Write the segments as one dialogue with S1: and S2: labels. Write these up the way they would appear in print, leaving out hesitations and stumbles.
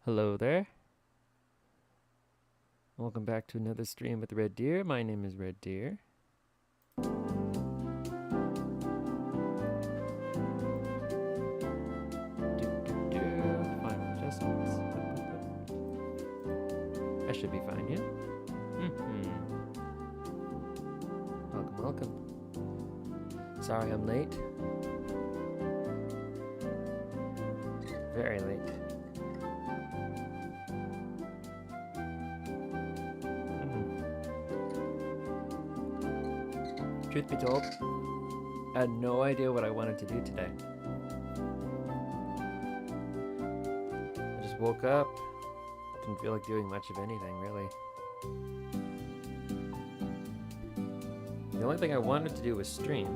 S1: Hello there. Welcome back to another stream with Red Deer. My name is Red Deer. Final adjustments. I should be fine, yeah? Welcome. Sorry I'm late. Very late. Truth be told, I had no idea what I wanted to do today. I just woke up, didn't feel like doing much of anything, really. The only thing I wanted to do was stream,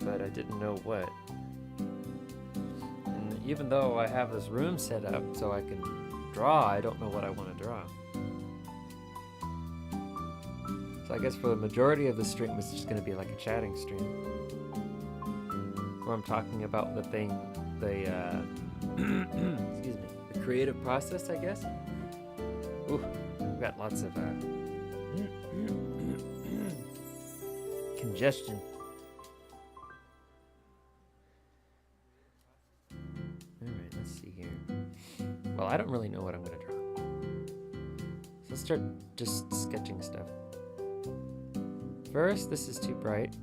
S1: but I didn't know what. And even though I have this room set up so I can draw, I don't know what I want to draw. So I guess for the majority of the stream, it's just going to be like a chatting stream, where I'm talking about the thing, excuse me, the creative process, I guess. Ooh, we've got lots of congestion. All right, let's see here. Well, I don't really know what I'm going to draw. So let's start just sketching stuff. First, this is too bright,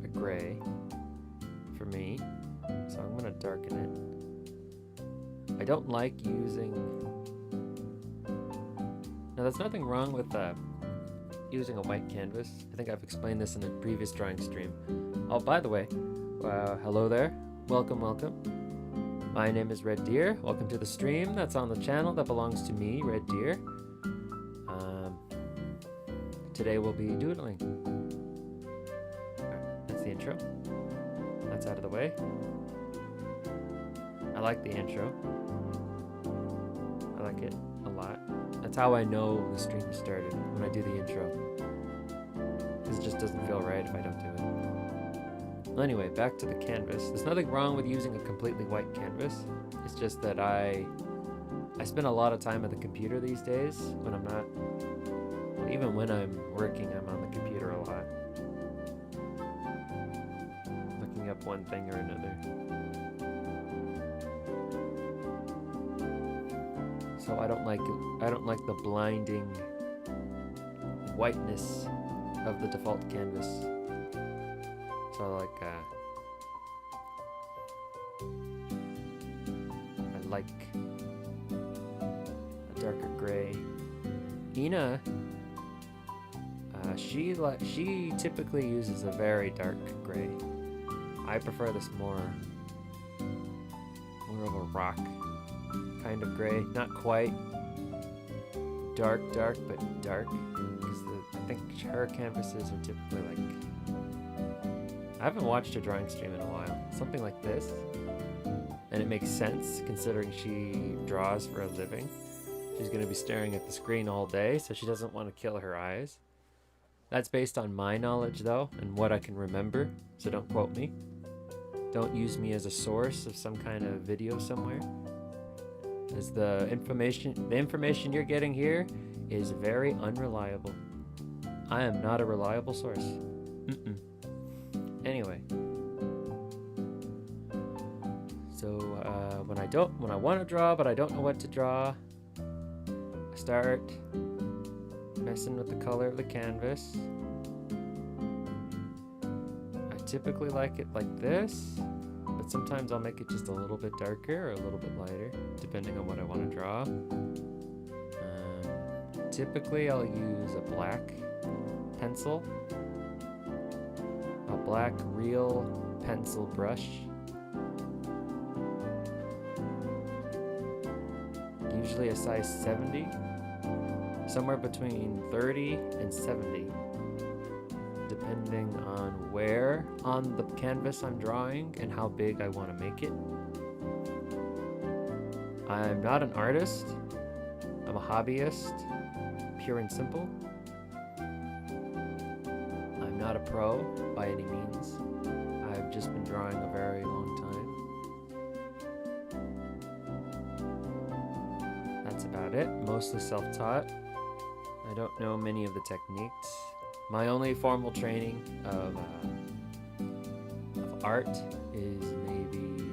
S1: a gray, for me, so I'm going to darken it. I don't like using... Now, there's nothing wrong with using a white canvas. I think I've explained this in a previous drawing stream. Oh, by the way, hello there. Welcome, welcome. My name is Red Deer. Welcome to the stream that's on the channel that belongs to me, Red Deer. Today we'll be doodling. Right, that's the intro. That's out of the way. I like the intro. I like it a lot. That's how I know the stream started, when I do the intro. Because it just doesn't feel right if I don't do it. Well, anyway, back to the canvas. There's nothing wrong with using a completely white canvas. It's just that I spend a lot of time at the computer these days when I'm not... Even when I'm working, I'm on the computer a lot. Looking up one thing or another. So I don't like the blinding whiteness of the default canvas. So I like a darker gray. Ina, she typically uses a very dark gray. I prefer this more of a rock kind of gray. Not quite dark, but dark. Because I think her canvases are typically like... I haven't watched a drawing stream in a while. Something like this. And it makes sense considering she draws for a living. She's going to be staring at the screen all day, so she doesn't want to kill her eyes. That's based on my knowledge, though, and what I can remember, so don't quote me. Don't use me as a source of some kind of video somewhere. As the information you're getting here is very unreliable. I am not a reliable source. Anyway. So, when I want to draw, but I don't know what to draw, I start messing with the color of the canvas. I typically like it like this, but sometimes I'll make it just a little bit darker or a little bit lighter, depending on what I want to draw. Typically I'll use a black pencil, a black real pencil brush. Usually a size 70. Somewhere between 30 and 70, depending on where on the canvas I'm drawing and how big I want to make it. I'm not an artist. I'm a hobbyist, pure and simple. I'm not a pro by any means. I've just been drawing a very long time. about it. Mostly self-taught. I don't know many of the techniques. My only formal training of art is maybe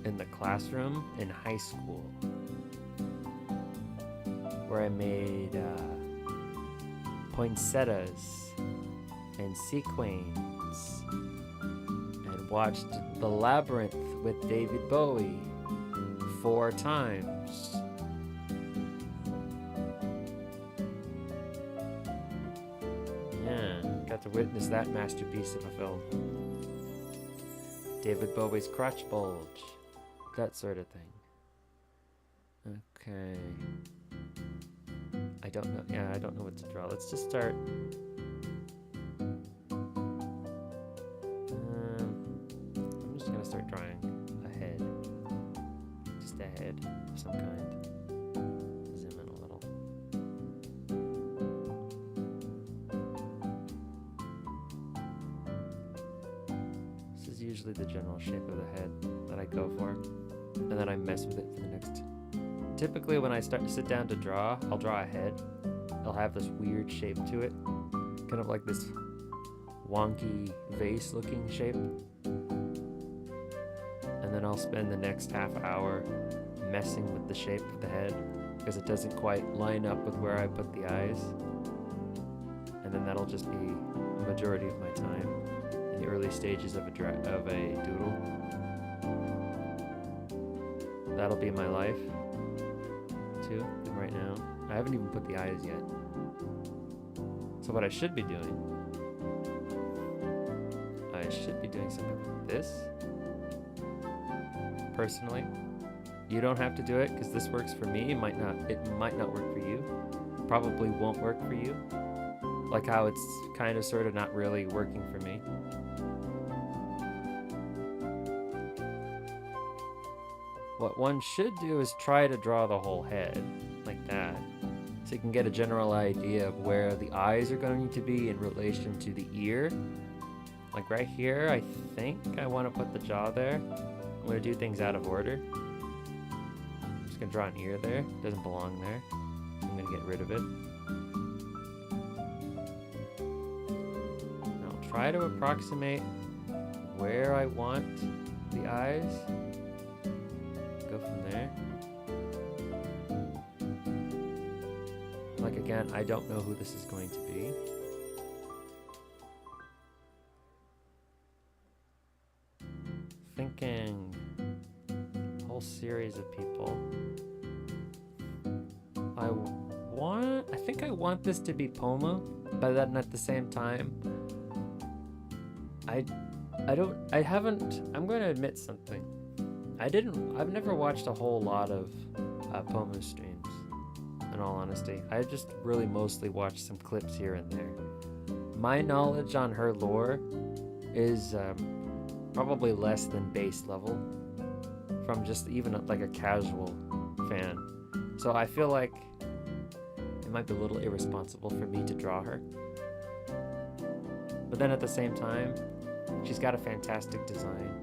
S1: in the classroom in high school, where I made poinsettias and sequins and watched The Labyrinth with David Bowie 4 times. Yeah, got to witness that masterpiece of a film. David Bowie's crotch bulge, that sort of thing. Okay. I don't know. Yeah, I don't know what to draw. Let's just start. I'm just gonna start drawing a head. Just a head of some kind. Zoom in a little. This is usually the general shape of the head that I go for, and then I mess with it for the next. Typically when I sit down to draw, I'll draw a head. It'll have this weird shape to it. Kind of like this wonky vase looking shape. And then I'll spend the next half hour messing with the shape of the head because it doesn't quite line up with where I put the eyes. And then that'll just be a majority of my time in the early stages of a doodle. That'll be my life. Right now. I haven't even put the eyes yet. So what I should be doing, something like this. Personally, you don't have to do it because this works for me. It might not work for you. Probably won't work for you. Like how it's kind of sort of not really working for me. What one should do is try to draw the whole head, like that, so you can get a general idea of where the eyes are going to be in relation to the ear. Like right here, I think I want to put the jaw there. I'm going to do things out of order. I'm just going to draw an ear there. It doesn't belong there. I'm going to get rid of it. Now I'll try to approximate where I want the eyes. Go from there. Like again, I don't know who this is going to be. Thinking a whole series of people. I think I want this to be Poma, but then at the same time, I'm going to admit something. I've never watched a whole lot of Poma streams, in all honesty. I just really mostly watched some clips here and there. My knowledge on her lore is probably less than base level from just even like a casual fan. So I feel like it might be a little irresponsible for me to draw her. But then at the same time, she's got a fantastic design.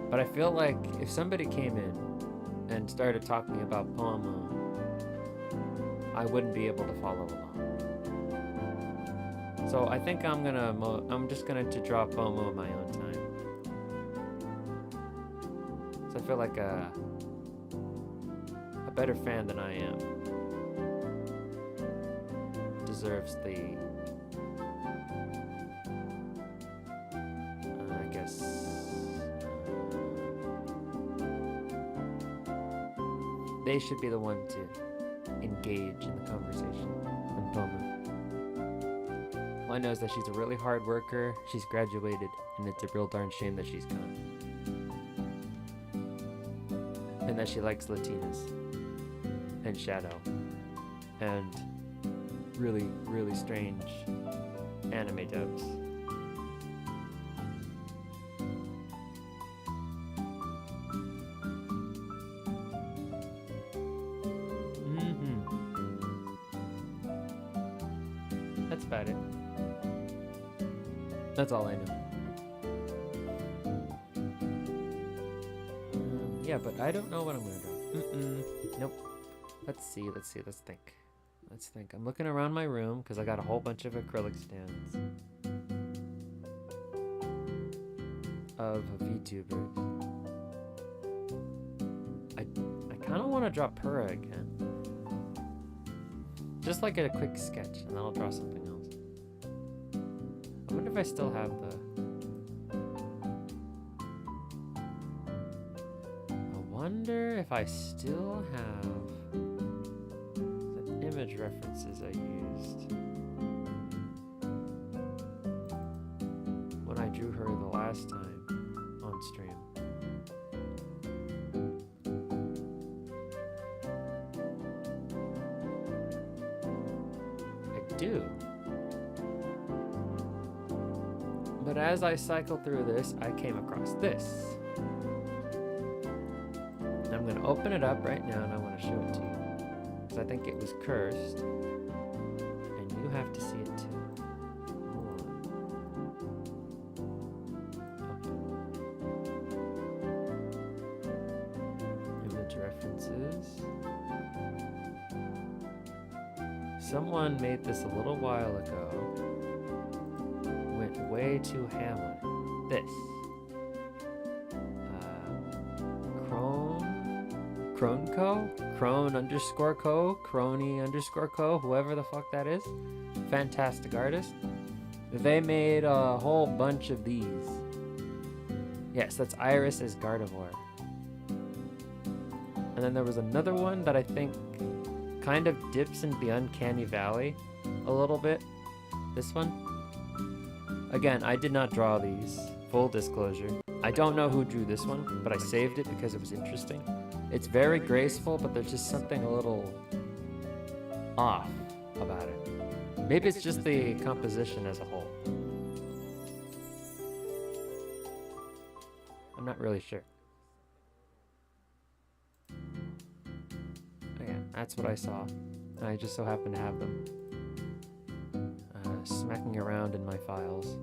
S1: But I feel like if somebody came in and started talking about Poma, I wouldn't be able to follow along. So I think I'm just gonna draw Poma in my own time. So I feel like a better fan than I am deserves the, I guess, they should be the one to engage in the conversation than Poma. All I know is that she's a really hard worker, she's graduated, and it's a real darn shame that she's gone. And that she likes Latinas, and Shadow, and really, really strange anime dubs. That's about it. That's all I know. Yeah, but I don't know what I'm gonna draw. Nope. Let's see, let's think. Let's think. I'm looking around my room because I got a whole bunch of acrylic stands of VTubers. I kind of want to draw Pura again. Just like a quick sketch, and then I'll draw something else. I wonder if I still have the... I wonder if I still have the image references I used when I drew her the last time on stream. I do. But as I cycle through this, I came across this. And I'm going to open it up right now and I want to show it to you. Because I think it was cursed. And you have to see it too. Hold on. Open. Image references. Someone made this a little while ago. Went way too ham on it. This. Cronco? Crone_co? Crony_co? Whoever the fuck that is. Fantastic artist. They made a whole bunch of these. Yes, that's Iris as Gardevoir. And then there was another one that I think kind of dips in the uncanny valley a little bit. This one. Again, I did not draw these. Full disclosure. I don't know who drew this one, but I saved it because it was interesting. It's very graceful, but there's just something a little off about it. Maybe it's just the composition as a whole. I'm not really sure. Oh yeah, that's what I saw. I just so happen to have them smacking around in my files.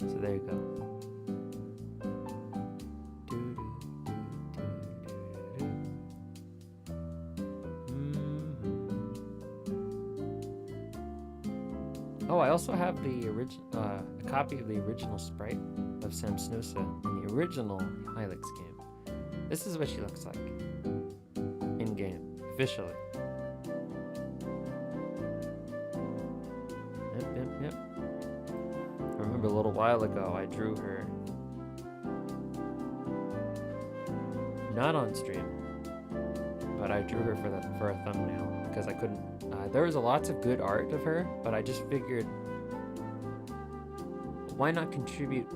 S1: So there you go. Oh, I also have the a copy of the original sprite of Samsnusa in the original Hylix game. This is what she looks like in game, officially. Yep. I remember a little while ago I drew her, not on stream, but I drew her for a thumbnail because I couldn't. There was lots of good art of her, but I just figured, why not contribute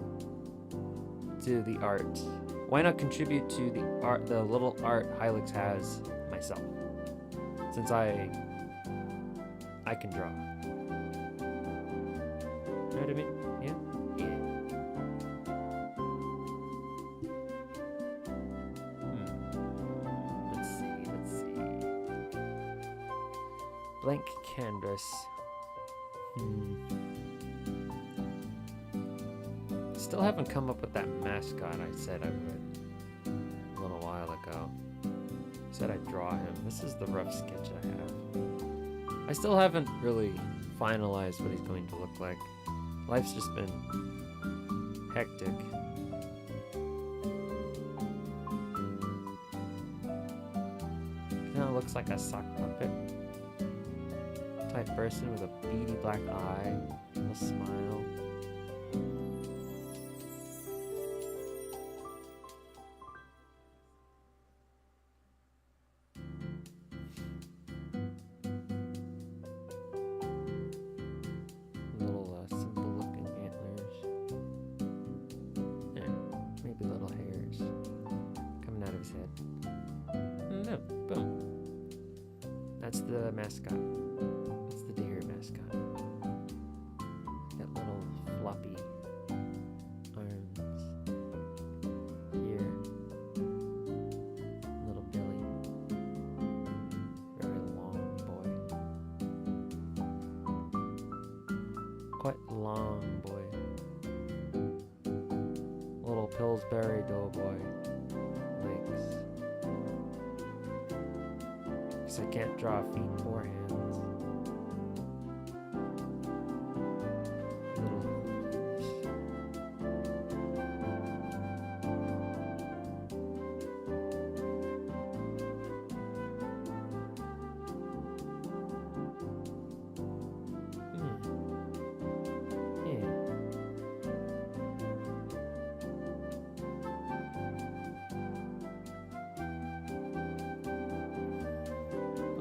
S1: to the art? Why not contribute to the art, the little art Hylix has myself? Since I can draw. You know what I mean? Yeah? Yeah. Let's see. Blank canvas. Still haven't come up with that mascot I said I would a little while ago. Said I'd draw him. This is the rough sketch I have. I still haven't really finalized what he's going to look like. Life's just been hectic. Kind of looks like a sock puppet type person with a beady black eye, a smile. That's the mascot. That's the Deere mascot. Got little floppy arms here. Little belly. Very long boy. Quite long boy. Pillsbury Doughboy Lakes. Because I can't draw feet or hands.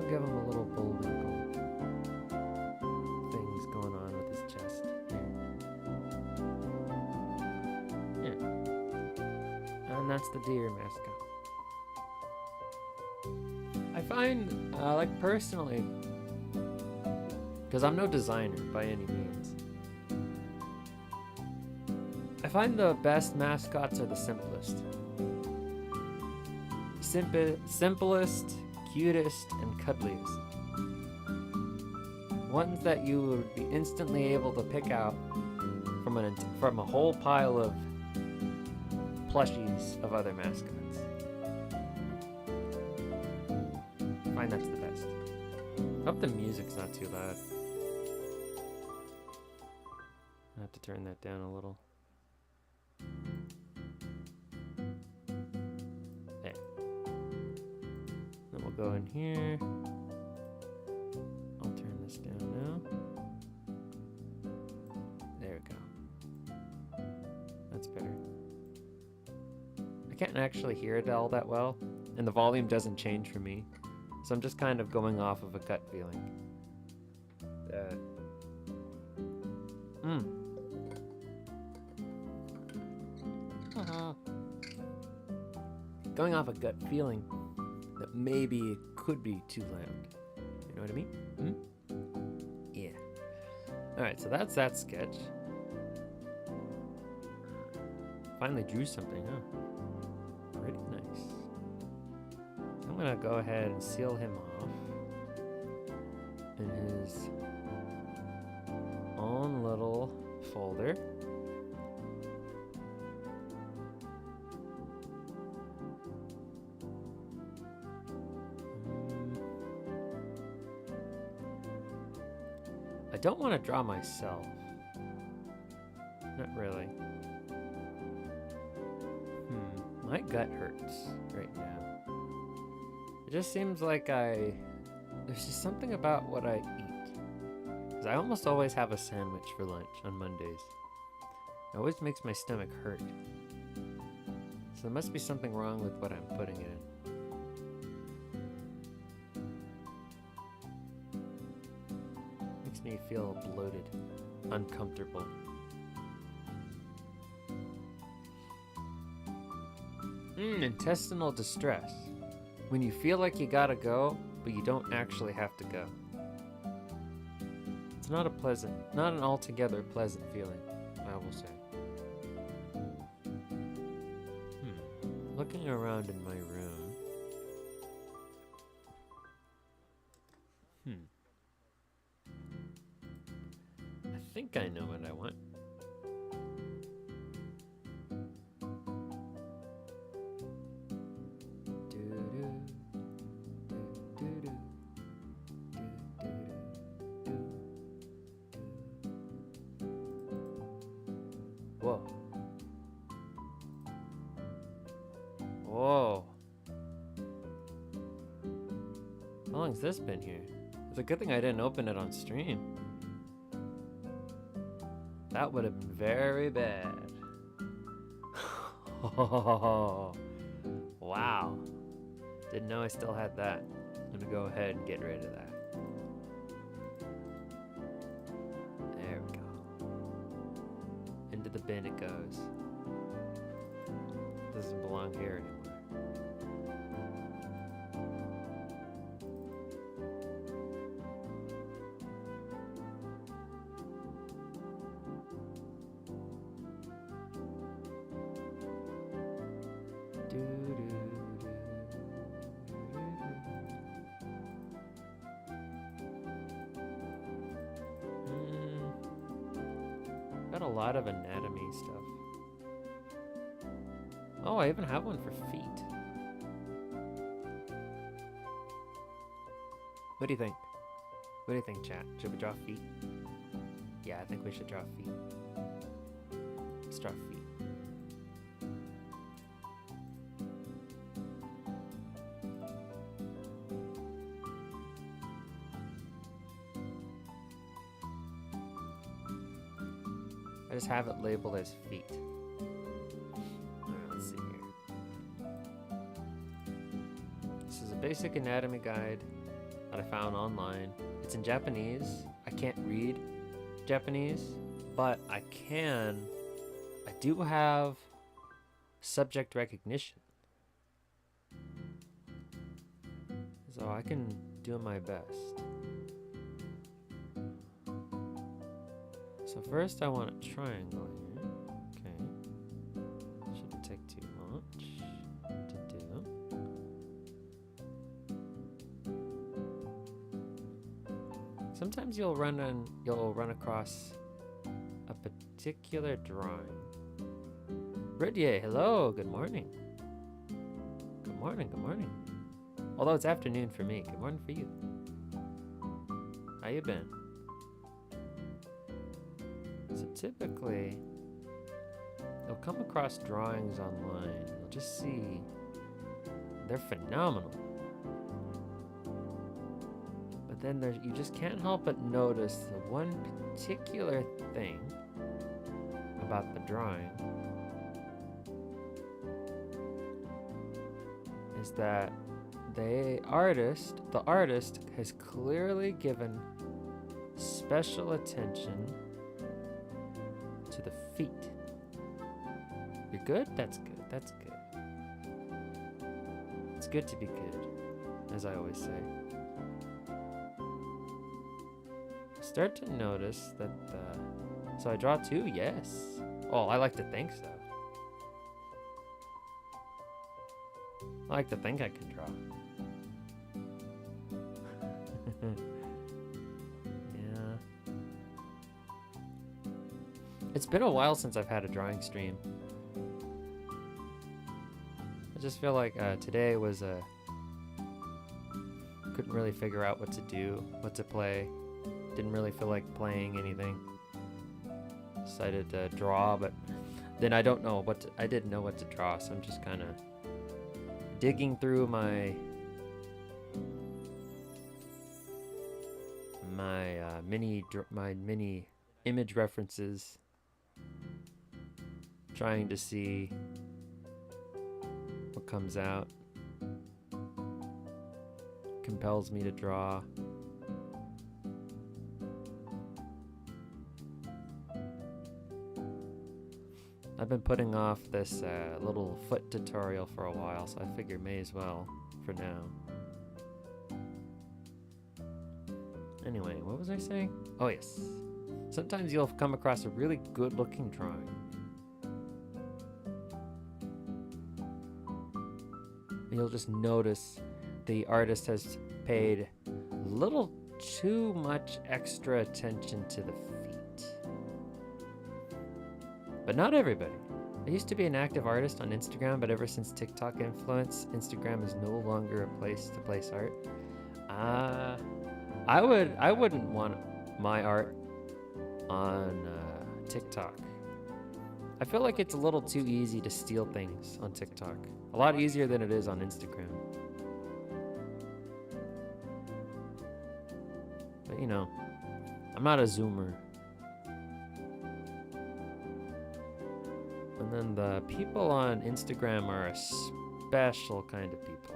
S1: Give him a little bullwinkle things going on with his chest. Here. And that's the Deere mascot. I find, like personally, because I'm no designer by any means, I find the best mascots are the simplest. Simplest, cutest, and cuddliest. Ones that you would be instantly able to pick out from a whole pile of plushies of other mascots. I find that's the best. Hope the music's not too loud. I have to turn that down a little. Go in here. I'll turn this down now. There we go. That's better. I can't actually hear it all that well, and the volume doesn't change for me, so I'm just kind of going off of a gut feeling. Going off a gut feeling that maybe it could be too loud. You know what I mean? Yeah. Alright, so that's that sketch. Finally drew something, huh? Pretty nice. So I'm gonna go ahead and seal him off in his own little folder. I don't want to draw myself. Not really. My gut hurts right now. It just seems like there's just something about what I eat. Because I almost always have a sandwich for lunch on Mondays. It always makes my stomach hurt. So there must be something wrong with what I'm putting in. Makes me feel bloated, uncomfortable. Intestinal distress. When you feel like you gotta go, but you don't actually have to go. It's not an altogether pleasant feeling, I will say. Looking around in my room. I think I know what I want. Whoa. Whoa. How long's this been here? It's a good thing I didn't open it on stream. That would have been very bad. Oh, wow. Didn't know I still had that. I'm gonna go ahead and get rid of that. There we go. Into the bin it goes. Doesn't belong here anymore. Got a lot of anatomy stuff. Oh, I even have one for feet. What do you think? What do you think, chat? Should we draw feet? Yeah, I think we should draw feet. Let's draw feet. I just have it labeled as feet. Alright, let's see here. This is a basic anatomy guide that I found online. It's in Japanese. I can't read Japanese, but I do have subject recognition. So I can do my best. So first I want a triangle here. Okay. Shouldn't take too much to do. Sometimes you'll run across a particular drawing. Ridier, hello, good morning. Good morning, good morning. Although it's afternoon for me, good morning for you. How you been? So typically, you'll come across drawings online. You'll just see they're phenomenal. But then you just can't help but notice the one particular thing about the drawing is that the artist has clearly given special attention to the feet. You're good? That's good. That's good. It's good to be good, as I always say. Start to notice that so I draw two? Yes. Oh, I like to think so. I like to think I can draw. Yeah. It's been a while since I've had a drawing stream. I just feel like today was couldn't really figure out what to do, what to play. Didn't really feel like playing anything. Decided to draw, but then I didn't know what to draw, so I'm just kind of digging through my mini image references, trying to see what comes out, compels me to draw. I've been putting off this little foot tutorial for a while, so I figure may as well for now. Anyway, what was I saying? Oh yes. Sometimes you'll come across a really good looking drawing. You'll just notice the artist has paid a little too much extra attention to the feet. But not everybody. I used to be an active artist on Instagram, but ever since TikTok influence, Instagram is no longer a place to place art. I wouldn't want my art on TikTok. I feel like it's a little too easy to steal things on TikTok. A lot easier than it is on Instagram. But you know, I'm not a zoomer. And then the people on Instagram are a special kind of people.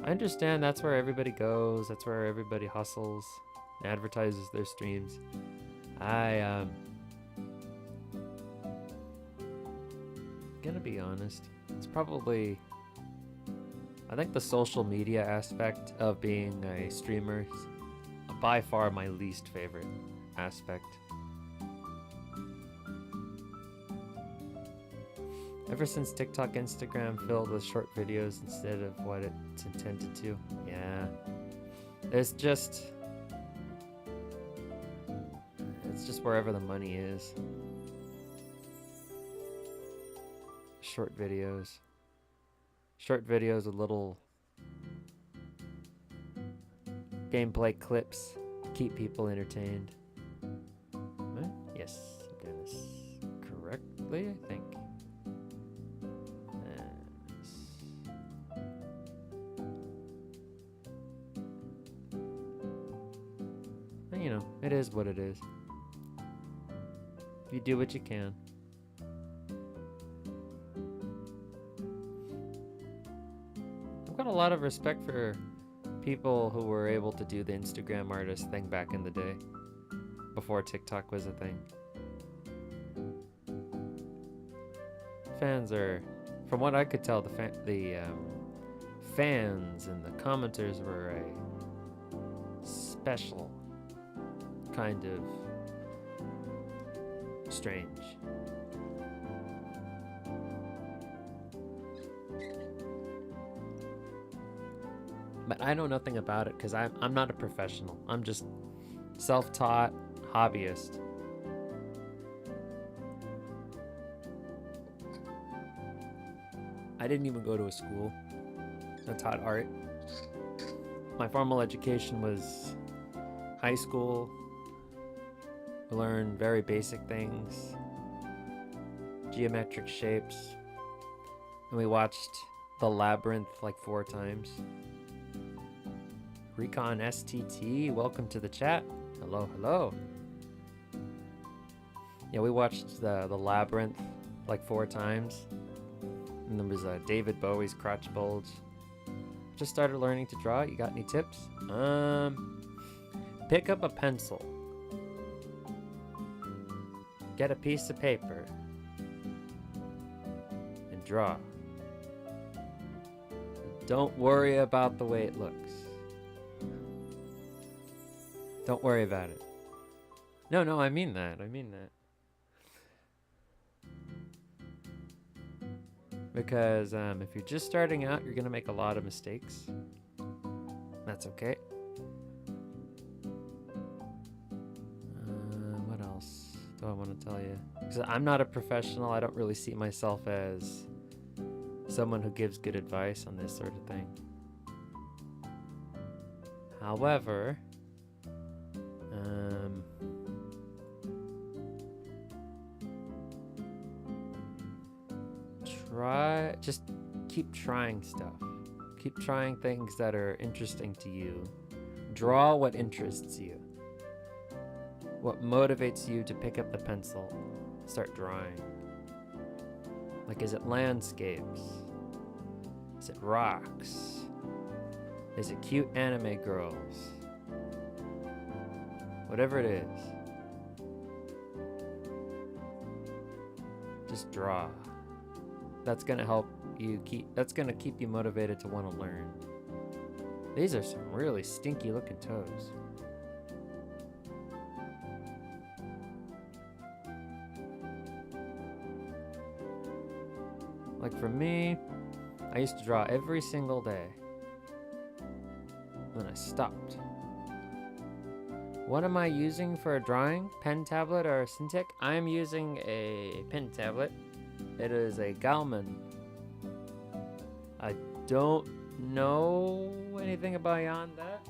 S1: I understand that's where everybody goes, that's where everybody hustles, advertises their streams. I'm gonna be honest, it's probably, I think the social media aspect of being a streamer is by far my least favorite aspect. Ever since TikTok, Instagram filled with short videos instead of what it's intended to. Yeah. It's just wherever the money is. short videos. Short videos with little gameplay clips to keep people entertained. What? Yes, I'm doing this correctly, I think. And, you know, it is what it is. You do what you can. I've got a lot of respect for people who were able to do the Instagram artist thing back in the day, before TikTok was a thing. Fans are, from what I could tell, the fans and the commenters were a special kind of strange. But I know nothing about it because I'm not a professional. I'm just self-taught hobbyist. I didn't even go to a school that taught art. My formal education was high school. We learned very basic things, geometric shapes, and we watched The Labyrinth like 4 times. Recon STT, welcome to the chat. Hello, hello. Yeah, we watched the Labyrinth like 4 times. And there was David Bowie's Crotch Bulge. Just started learning to draw. You got any tips? Pick up a pencil. Get a piece of paper. And draw. Don't worry about the way it looks. Don't worry about it. No, I mean that. Because if you're just starting out, you're going to make a lot of mistakes. That's okay. What else do I want to tell you? Because I'm not a professional. I don't really see myself as someone who gives good advice on this sort of thing. However, just keep trying stuff. Keep trying things that are interesting to you. Draw what interests you. What motivates you to pick up the pencil, start drawing. Like, is it landscapes? Is it rocks? Is it cute anime girls? Whatever it is. Just draw. That's gonna help you that's gonna keep you motivated to want to learn. These are some really stinky looking toes. Like for me, I used to draw every single day. Then I stopped. What am I using for a drawing? Pen tablet or a Cintiq? I'm using a pen tablet. It is a Galman. I don't know anything beyond that.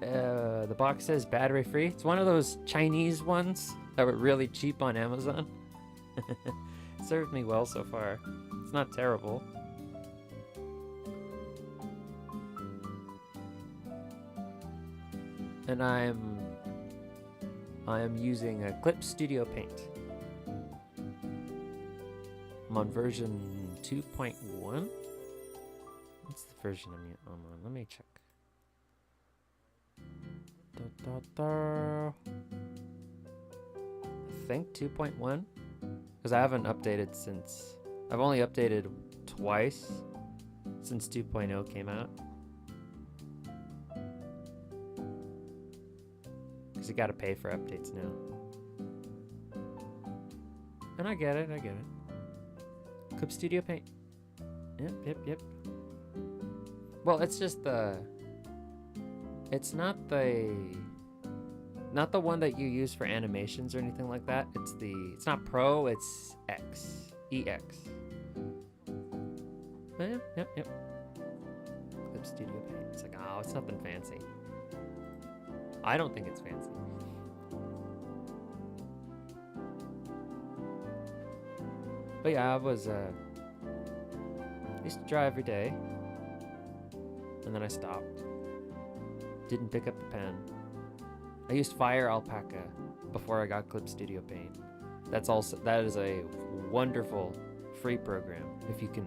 S1: The box says battery free. It's one of those Chinese ones that were really cheap on Amazon. Served me well so far. It's not terrible. And I am using a Clip Studio Paint. I'm on version 2.1. What's the version I'm on? Let me check. I think 2.1. Because I haven't updated since... I've only updated twice since 2.0 came out. Because you gotta pay for updates now. And I get it. Clip Studio Paint. Yep. Well, it's just the... It's not the one that you use for animations or anything like that. It's not Pro, it's X. EX. Yep. Clip Studio Paint. It's like, oh, it's nothing fancy. I don't think it's fancy. But yeah, I used to draw every day. And then I stopped. Didn't pick up the pen. I used Fire Alpaca before I got Clip Studio Paint. That is a wonderful free program if you can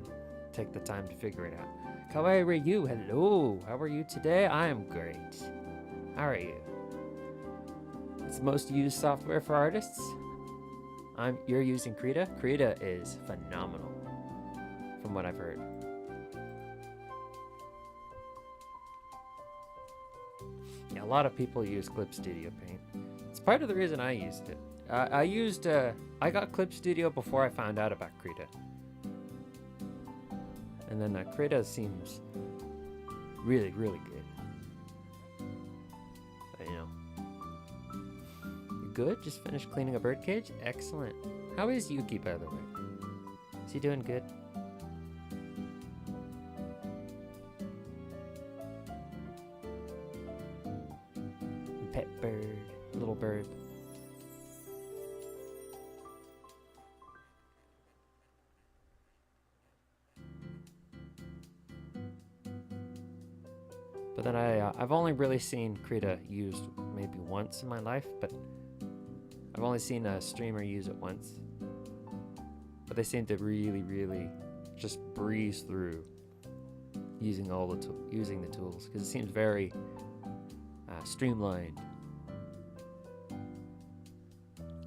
S1: take the time to figure it out. How are you? Hello. How are you today? I am great. How are you? It's the most used software for artists. You're using Krita? Krita is phenomenal, from what I've heard. Yeah, a lot of people use Clip Studio Paint. It's part of the reason I used it. I got Clip Studio before I found out about Krita. And then Krita seems really, really good. But, you know. You good? Just finished cleaning a birdcage? Excellent. How is Yuki, by the way? Is he doing good? Pet bird. Little bird. But then I've only really seen Krita used maybe once in my life, but I've only seen a streamer use it once. But they seem to really, really just breeze through using using the tools, because it seems very streamlined,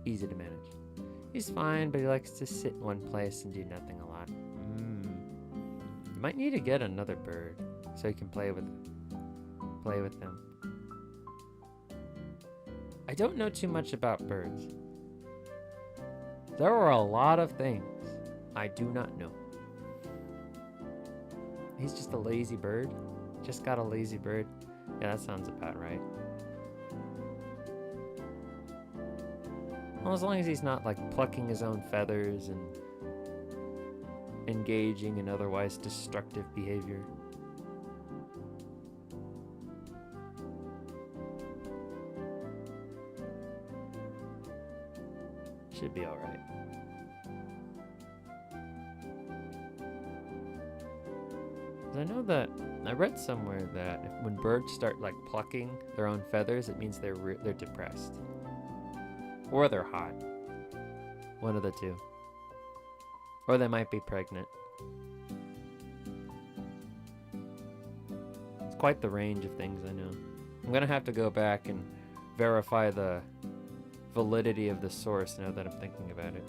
S1: easy to manage. He's fine, but he likes to sit in one place and do nothing a lot. You might need to get another bird so you can play with them. I don't know too much about birds. There are a lot of things I do not know. He's just a lazy bird. Just got a lazy bird. Yeah, that sounds about right. Well, as long as he's not like plucking his own feathers and engaging in otherwise destructive behavior. Should be alright. I know that I read somewhere that when birds start like plucking their own feathers, it means they're depressed. Or they're hot. One of the two. Or they might be pregnant. It's quite the range of things, I know. I'm gonna have to go back and verify the validity of the source now that I'm thinking about it.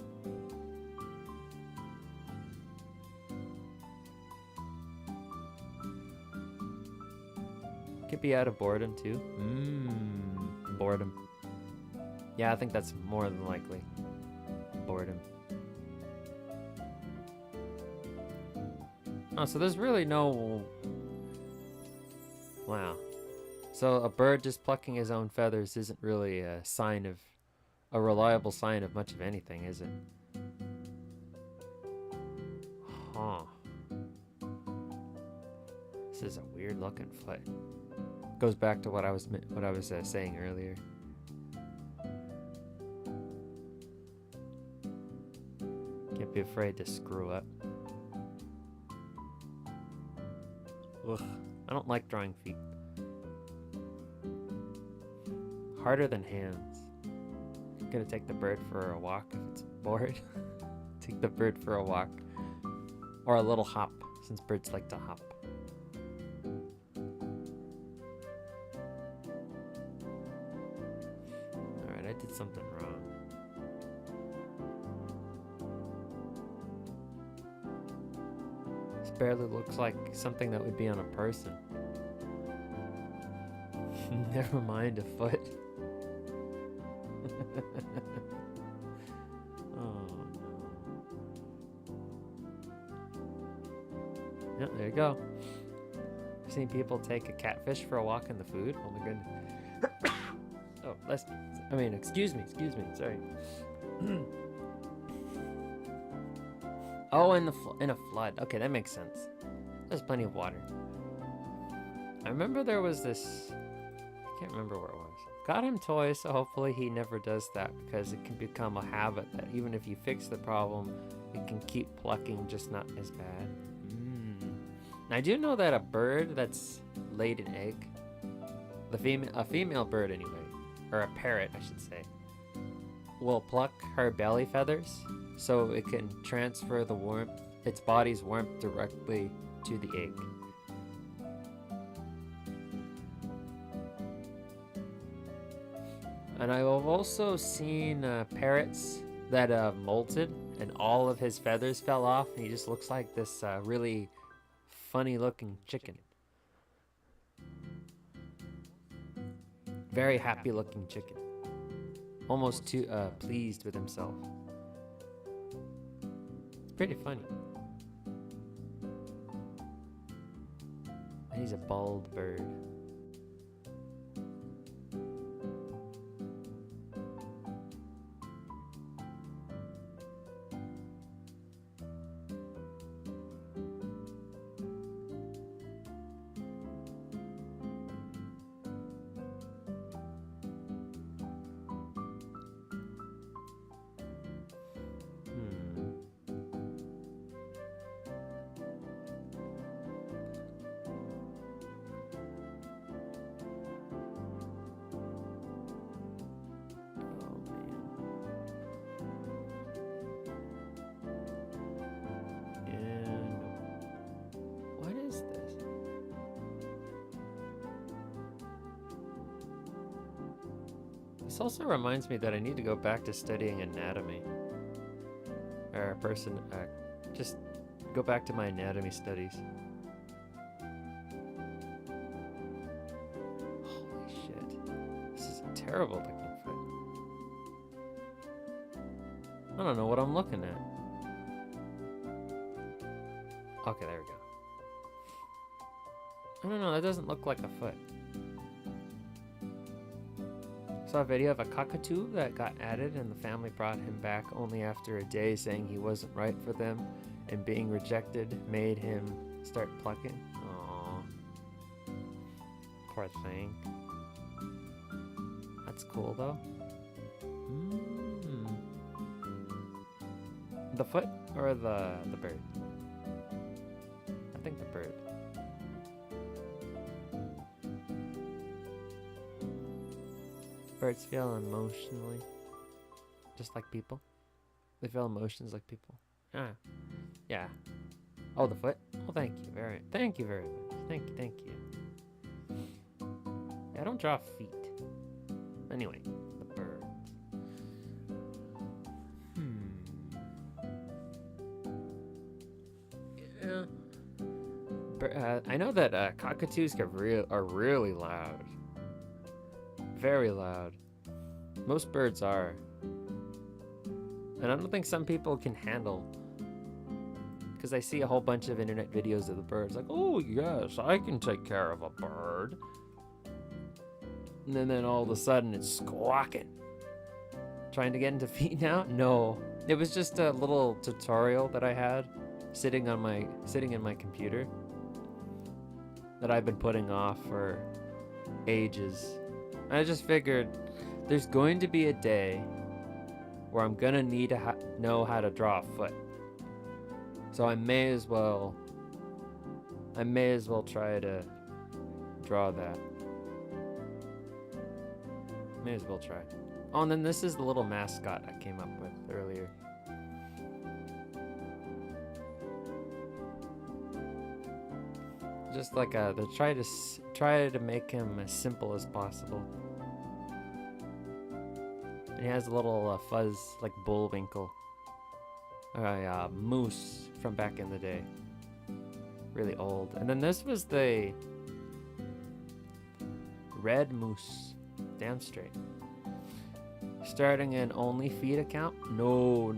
S1: Could be out of boredom too. Boredom. Yeah, I think that's more than likely. Boredom. Oh, so there's really no... Wow. So a bird just plucking his own feathers isn't really a reliable sign of much of anything, is it? Huh. This is a weird looking foot. Goes back to what I was saying earlier. Can't be afraid to screw up. Ugh, I don't like drawing feet. Harder than hands. I'm gonna take the bird for a walk if it's bored. Take the bird for a walk. Or a little hop, since birds like to hop. Alright, I did something wrong. This barely looks like something that would be on a person. Never mind a foot. Oh no. Yep, there you go. I've seen people take a catfish for a walk in the food. Oh my goodness. Oh, excuse me, sorry. Oh, in a flood. Okay, that makes sense. There's plenty of water. I remember there was this. I can't remember where it was. Got him toys, so hopefully he never does that, because it can become a habit that even if you fix the problem, it can keep plucking, just not as bad. I do know that a bird that's laid an egg, a female bird anyway, or a parrot I should say, will pluck her belly feathers so it can transfer the warmth, its body's warmth, directly to the egg. And I've also seen parrots that molted and all of his feathers fell off and he just looks like this really funny looking chicken. Very happy looking chicken. Almost too pleased with himself. It's pretty funny. And he's a bald bird. This also reminds me that I need to go back to studying anatomy. Or just go back to my anatomy studies. Holy shit. This is a terrible looking foot. I don't know what I'm looking at. Okay, there we go. I don't know, that doesn't look like a foot. Saw a video of a cockatoo that got added and the family brought him back only after a day, saying he wasn't right for them and being rejected made him start plucking. Aww. Poor thing. That's cool though. The foot or the bird? I think the bird. Birds feel emotionally, just like people. They feel emotions like people. Yeah. Oh, the foot. Oh, thank you very much. Thank you. Yeah, I don't draw feet. Anyway, the birds. Yeah. I know that cockatoos are really loud. Very loud. Most birds are. And I don't think some people can handle, because I see a whole bunch of internet videos of the birds like, oh yes, I can take care of a bird. And then all of a sudden it's squawking. Trying to get into feet now? No. It was just a little tutorial that I had sitting in my computer that I've been putting off for ages. I just figured there's going to be a day where I'm gonna need to know how to draw a foot. So I may as well try to draw that. May as well try. Oh, and then this is the little mascot I came up with earlier. Just like try to make him as simple as possible. And he has a little fuzz like Bullwinkle, or moose from back in the day. Really old. And then this was the red moose. Damn straight. Starting an OnlyFeed account? No.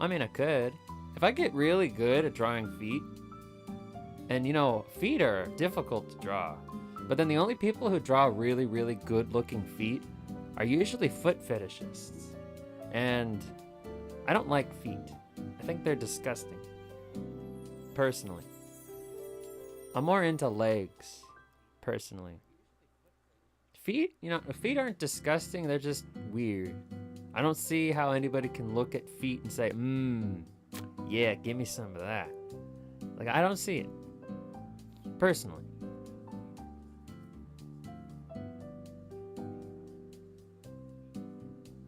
S1: I mean, I could. If I get really good at drawing feet, and you know, feet are difficult to draw, but then the only people who draw really, really good looking feet are usually foot fetishists. And I don't like feet. I think they're disgusting. Personally. I'm more into legs, personally. Feet, feet aren't disgusting, they're just weird. I don't see how anybody can look at feet and say, yeah, give me some of that. Like, I don't see it. Personally.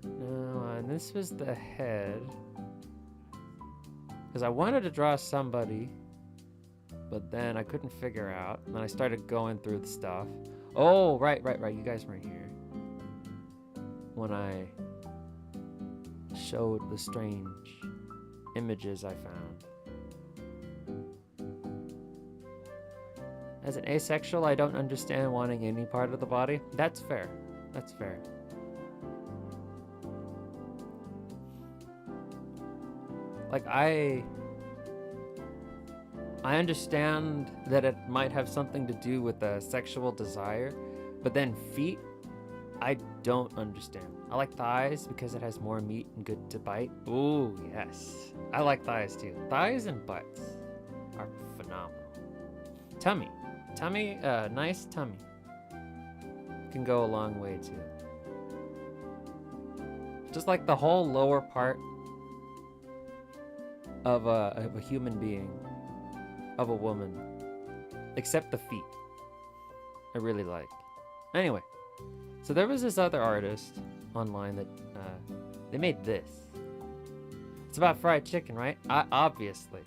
S1: No, and this was the head. Because I wanted to draw somebody, but then I couldn't figure out. And then I started going through the stuff. Oh, right. You guys weren't here when I showed the strange images I found. As an asexual, I don't understand wanting any part of the body. That's fair. That's fair. Like, I understand that it might have something to do with a sexual desire, but then feet, I don't understand. I like thighs because it has more meat and good to bite. Ooh, yes. I like thighs too. Thighs and butts are phenomenal. Tummy. Nice tummy can go a long way too. Just like the whole lower part of a human being, of a woman, except the feet. I really like. Anyway, so there was this other artist online that they made this. It's about fried chicken, right? Obviously.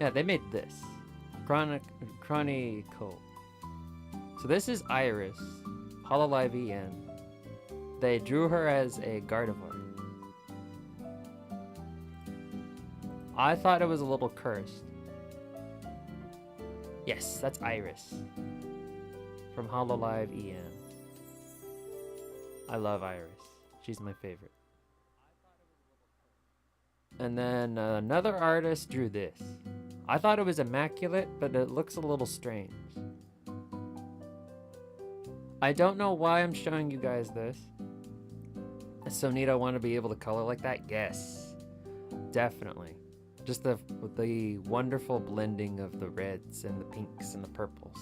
S1: Yeah, they made this. Chronicle. So this is Iris, Hololive EN. They drew her as a Gardevoir. I thought it was a little cursed. Yes, that's Iris from Hololive EN. I love Iris. She's my favorite. And then another artist drew this. I thought it was immaculate, but it looks a little strange. I don't know why I'm showing you guys this. It's so neat. I want to be able to color like that. Yes, definitely. Just the wonderful blending of the reds and the pinks and the purples.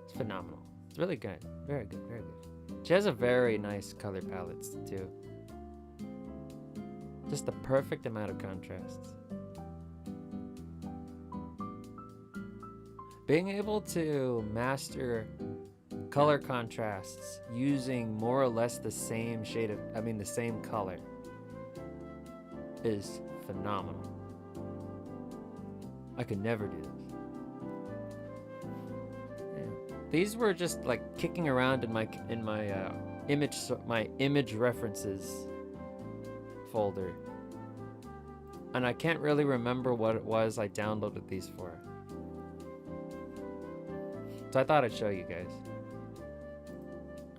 S1: It's phenomenal. It's really good. Very good. Very good. She has a very nice color palette too. Just the perfect amount of contrasts. Being able to master color contrasts using more or less the same the same color is phenomenal. I could never do this. Yeah. These were just like kicking around in my image references folder, and I can't really remember what it was I downloaded these for. So I thought I'd show you guys.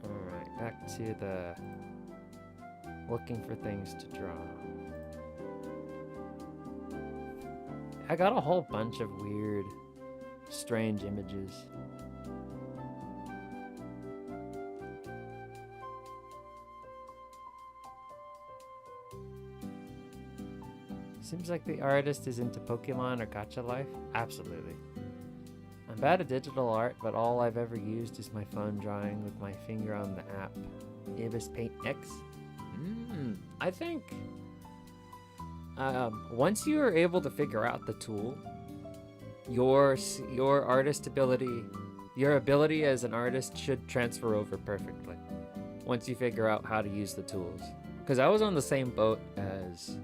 S1: Alright, back to the looking for things to draw. I got a whole bunch of weird, strange images. Seems like the artist is into Pokemon or Gacha life. Absolutely. I'm bad at digital art, but all I've ever used is my phone drawing with my finger on the app. Ibis Paint X. I think once you are able to figure out the tool, your artist ability, your ability as an artist should transfer over perfectly. Once you figure out how to use the tools, because I was on the same boat as.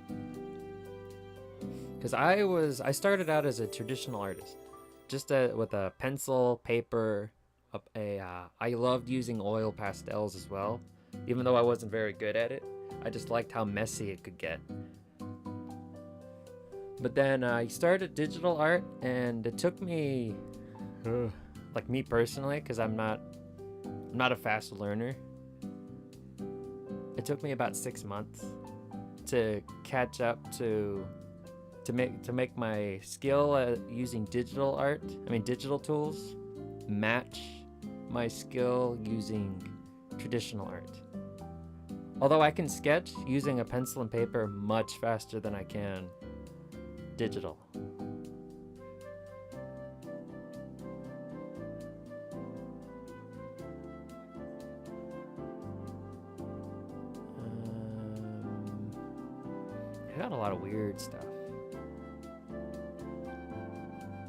S1: Because I started out as a traditional artist. Just with a pencil, paper, I loved using oil pastels as well. Even though I wasn't very good at it, I just liked how messy it could get. But then I started digital art, and it took me, like me personally, because I'm not a fast learner. It took me about 6 months to catch up to make my skill using digital tools match my skill using traditional art. Although I can sketch using a pencil and paper much faster than I can digital. I got a lot of weird stuff.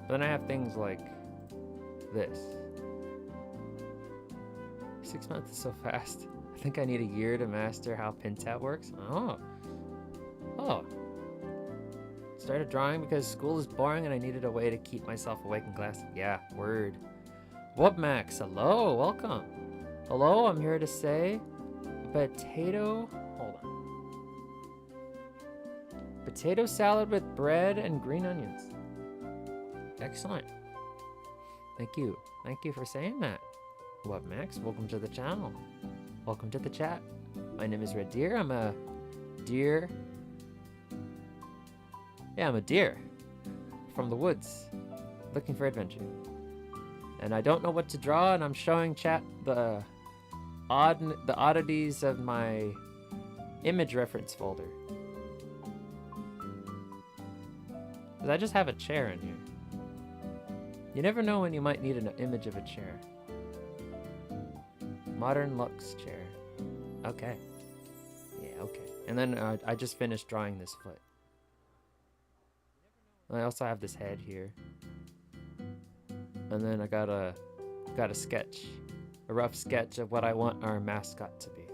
S1: But then I have things like this. 6 months is so fast. I think I need a year to master how Printout works. Oh. Started drawing because school is boring and I needed a way to keep myself awake in class. Yeah, word. What, Max? Hello, welcome. Hello, I'm here to say potato. Hold on. Potato salad with bread and green onions. Excellent. Thank you. Thank you for saying that. What, Max? Welcome to the channel. Welcome to the chat. My name is Red Deer. I'm a deer. Yeah, I'm a deer from the woods, looking for adventure. And I don't know what to draw, and I'm showing chat the oddities of my image reference folder. 'Cause I just have a chair in here. You never know when you might need an image of a chair. Modern Lux chair. Okay. Yeah, okay. And then I just finished drawing this foot. I also have this head here. And then I got a sketch. A rough sketch of what I want our mascot to be.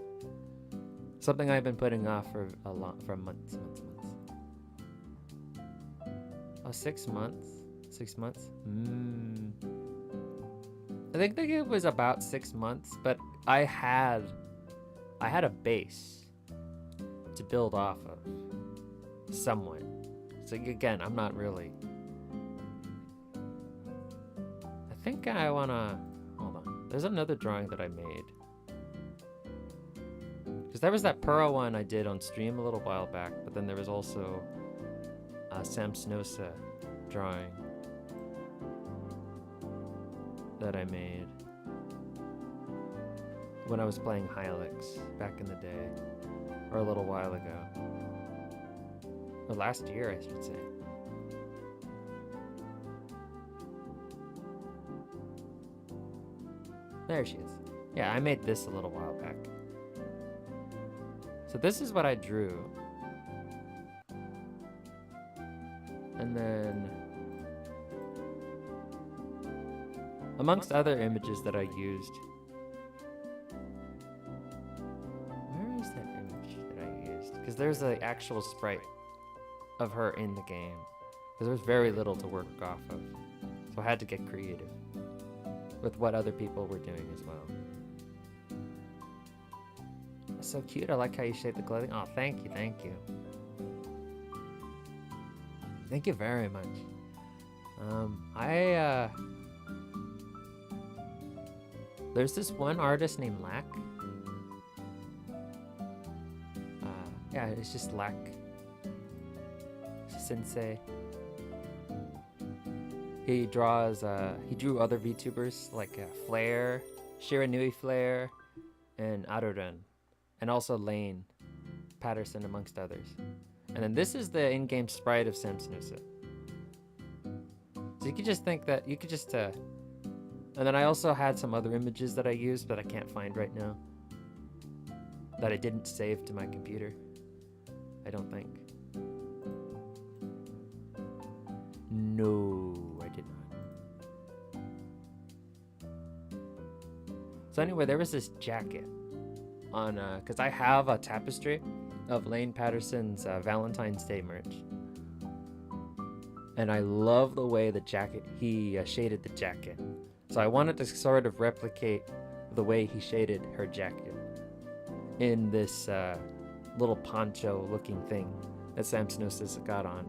S1: Something I've been putting off for months. Oh, 6 months? 6 months? I think it was about 6 months, but I had a base to build off of somewhat. So again, I'm not really. I think I wanna, hold on. There's another drawing that I made. Because there was that Pearl one I did on stream a little while back, but then there was also a Samsnosa drawing that I made when I was playing Hylix back in the day, or a little while ago. Or last year, I should say. There she is. Yeah, I made this a little while back. So this is what I drew. And then, amongst other images that I used, where is that image that I used? Because there's an actual sprite of her in the game. Because there was very little to work off of. So I had to get creative with what other people were doing as well. That's so cute. I like how you shape the clothing. Oh, thank you, thank you. Thank you very much. There's this one artist named Lack. Yeah, it's just Lack Sensei. He draws, he drew other VTubers like Flare, Shiranui Flare, and Aruren, and also Lane Patterson, amongst others. And then this is the in-game sprite of Samsnosa. So you could just think that, you could just, and then I also had some other images that I used, but I can't find right now. That I didn't save to my computer. I don't think. No, I did not. So anyway, there was this jacket on, because I have a tapestry of Lane Patterson's Valentine's Day merch. And I love the way the jacket, he shaded the jacket. So I wanted to sort of replicate the way he shaded her jacket in this little poncho looking thing that Samsnosis got on.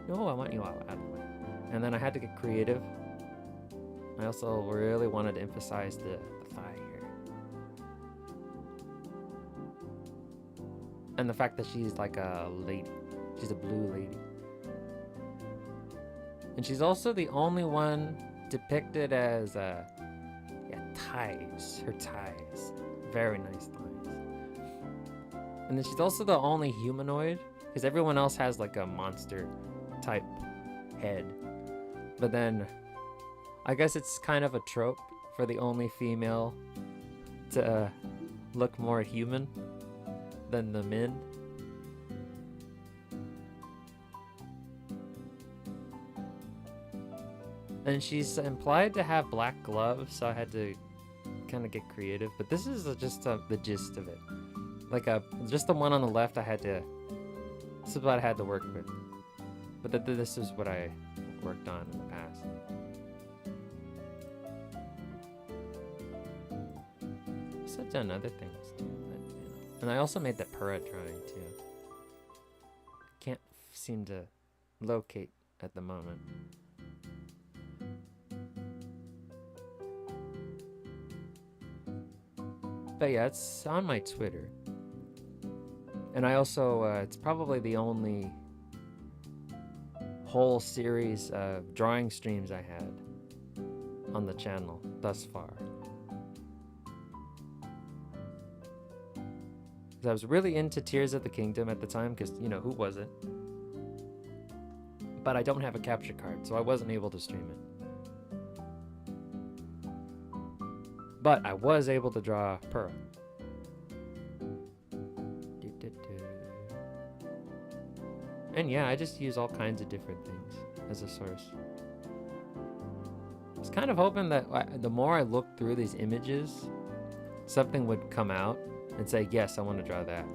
S1: No, I want you out of the way. And then I had to get creative. I also really wanted to emphasize the thigh here. And the fact that she's like a lady. She's a blue lady. And she's also the only one depicted as ties. Her ties. Very nice ties. And then she's also the only humanoid, because everyone else has like a monster type head. But then I guess it's kind of a trope for the only female to look more human than the men. And she's implied to have black gloves, so I had to kind of get creative. But this is just the gist of it. Like just the one on the left, this is what I had to work with. But this is what I worked on in the past. I've done other things too, but, you know. And I also made that Pura drawing too. Can't seem to locate at the moment. But yeah, it's on my Twitter. And I also, it's probably the only whole series of drawing streams I had on the channel thus far. I was really into Tears of the Kingdom at the time, because, you know, who wasn't? But I don't have a capture card, so I wasn't able to stream it. But I was able to draw Pura. And yeah, I just use all kinds of different things as a source. I was kind of hoping that the more I looked through these images, something would come out and say, yes, I want to draw that.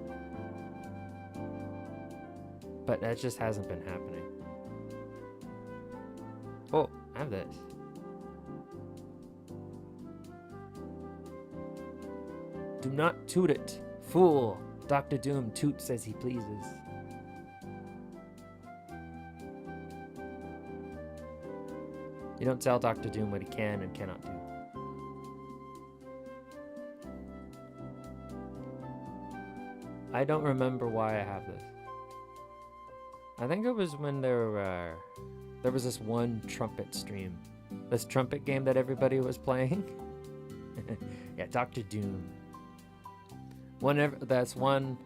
S1: But that just hasn't been happening. Oh, I have this. Do not toot it, fool. Dr. Doom toots as he pleases. You don't tell Dr. Doom what he can and cannot do. I don't remember why I have this. I think it was when there was this one trumpet stream. This trumpet game that everybody was playing. Yeah, Dr. Doom. That's one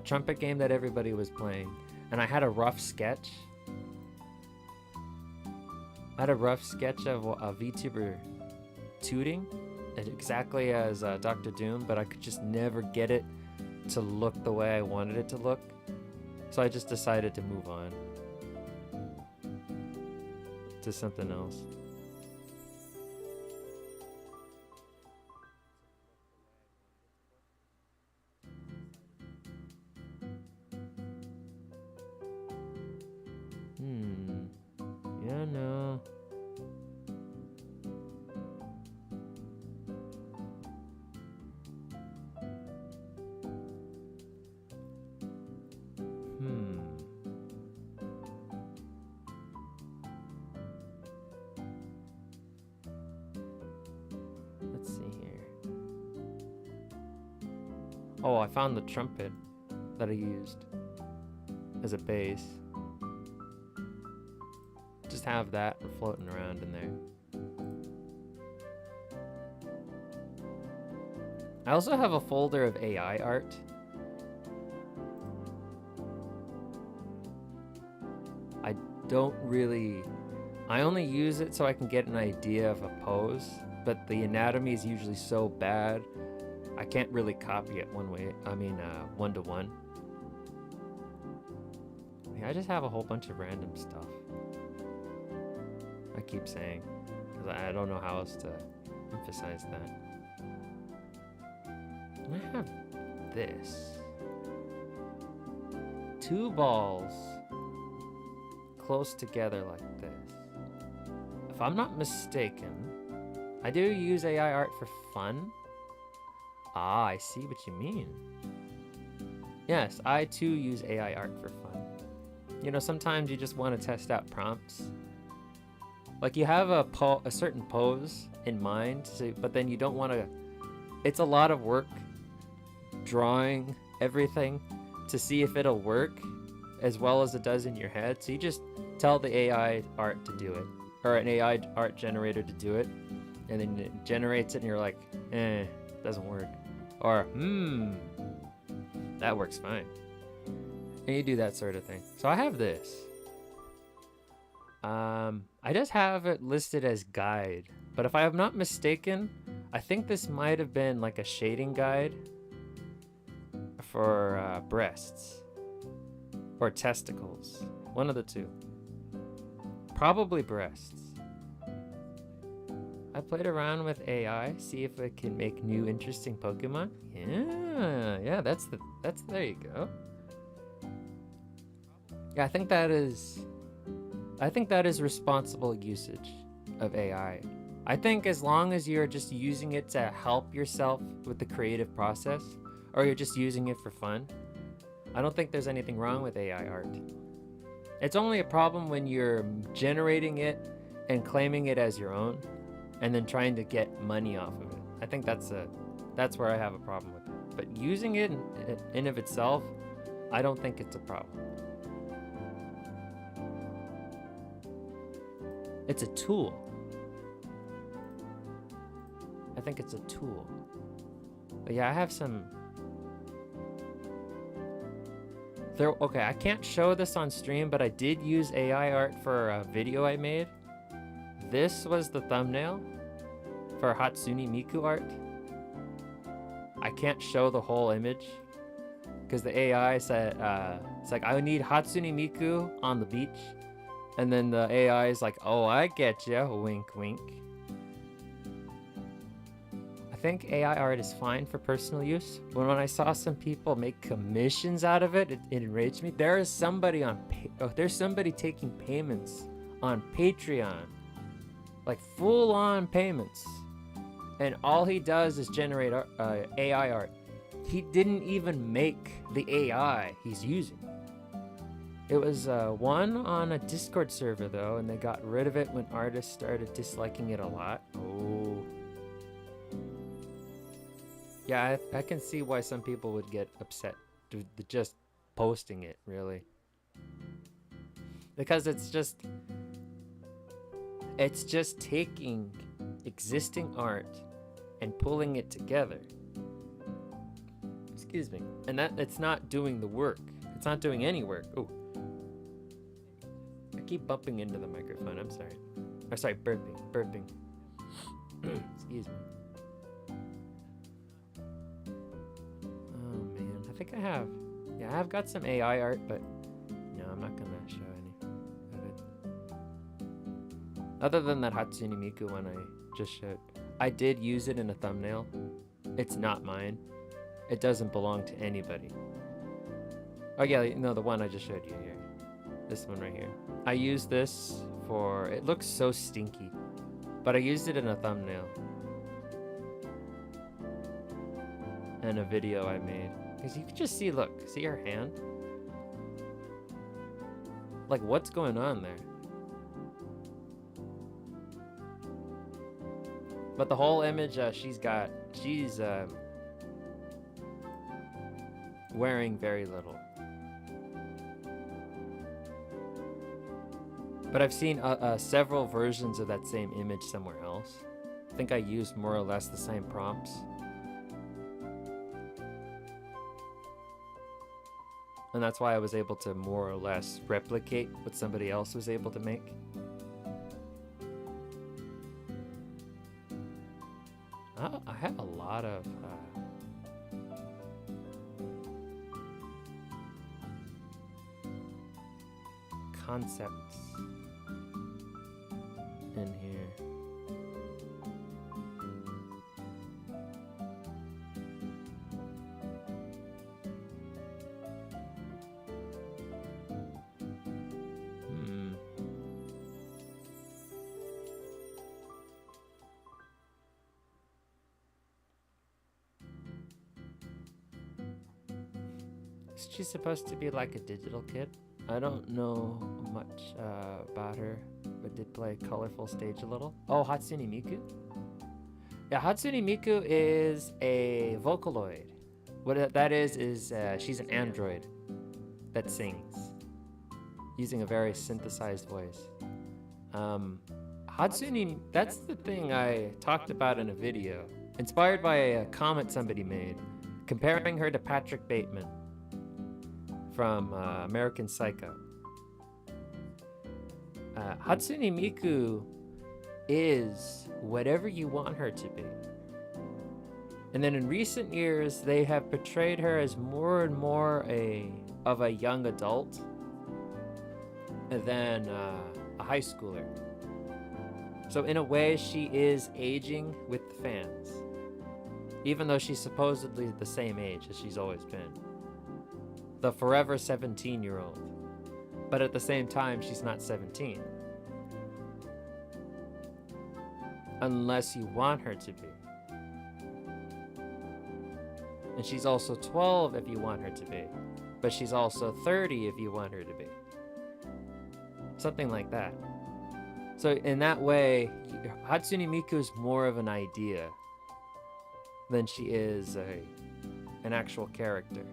S1: trumpet game that everybody was playing. And I had a rough sketch. I had a rough sketch of a Vtuber tooting, exactly as Dr. Doom, but I could just never get it to look the way I wanted it to look. So I just decided to move on to something else. Yeah, no. Let's see here. Oh, I found the trumpet that I used as a base. Just have that floating around in there. I also have a folder of AI art. I only use it so I can get an idea of a pose, but the anatomy is usually so bad, I can't really copy it one to one. I just have a whole bunch of random stuff. I keep saying, because I don't know how else to emphasize that. I have this. 2 balls close together like this. If I'm not mistaken, I do use AI art for fun. Ah, I see what you mean. Yes, I too use AI art for fun. You know, sometimes you just want to test out prompts. Like you have a certain pose in mind, but then you don't want to... It's a lot of work drawing everything to see if it'll work as well as it does in your head. So you just tell the AI art to do it, or an AI art generator to do it. and then it generates it and you're like, doesn't work. Or, that works fine. And you do that sort of thing. So I have this. I just have it listed as guide, but if I am not mistaken, I think this might have been like a shading guide for breasts or testicles. One of the two. Probably breasts. I played around with AI, see if it can make new interesting Pokemon. Yeah, that's there you go. Yeah, I think that is responsible usage of AI. I think as long as you're just using it to help yourself with the creative process, or you're just using it for fun, I don't think there's anything wrong with AI art. It's only a problem when you're generating it and claiming it as your own, and then trying to get money off of it. I think that's where I have a problem with it. But using it in of itself, I don't think it's a problem. It's a tool. I think it's a tool. But yeah, I have some... Okay, I can't show this on stream, but I did use AI art for a video I made. This was the thumbnail for Hatsune Miku art. I can't show the whole image because the AI said, it's like, I need Hatsune Miku on the beach. And then the AI is like, oh, I get ya, wink, wink. I think AI art is fine for personal use. When I saw some people make commissions out of it, it enraged me. There is somebody there's somebody taking payments on Patreon, like full-on payments, and all he does is generate AI art. He didn't even make the AI he's using. It was one on a Discord server though, and they got rid of it when artists started disliking it a lot. Oh. Yeah, I can see why some people would get upset just posting it, really. Because it's just taking existing art and pulling it together. Excuse me. And it's not doing the work. It's not doing any work. Oh. I keep bumping into the microphone. I'm sorry. Oh, sorry, burping. Excuse me. Oh man, I think I have. Yeah, I've got some AI art, but no, I'm not gonna show any of it. Other than that Hatsune Miku one I just showed. I did use it in a thumbnail. It's not mine. It doesn't belong to anybody. Oh yeah, no, the one I just showed you here. This one right here. I used this for, it looks so stinky, but I used it in a thumbnail. And a video I made. Because you can just see, look, see her hand? Like, what's going on there? But the whole image she's wearing very little. But I've seen several versions of that same image somewhere else. I think I used more or less the same prompts. And that's why I was able to more or less replicate what somebody else was able to make. I have a lot of concepts in here. Is she supposed to be like a digital kid? I don't know much about her, but did play colorful stage a little. Oh, Hatsune Miku? Yeah, Hatsune Miku is a Vocaloid. What that is she's an android that sings using a very synthesized voice. Hatsune, that's the thing I talked about in a video, inspired by a comment somebody made, comparing her to Patrick Bateman from American Psycho. Hatsune Miku is whatever you want her to be. And then in recent years, they have portrayed her as more and more of a young adult than a high schooler. So in a way, she is aging with the fans, even though she's supposedly the same age as she's always been. The forever 17-year-old. But at the same time, she's not 17. Unless you want her to be. And she's also 12 if you want her to be. But she's also 30 if you want her to be. Something like that. So in that way, Hatsune Miku is more of an idea than she is an actual character.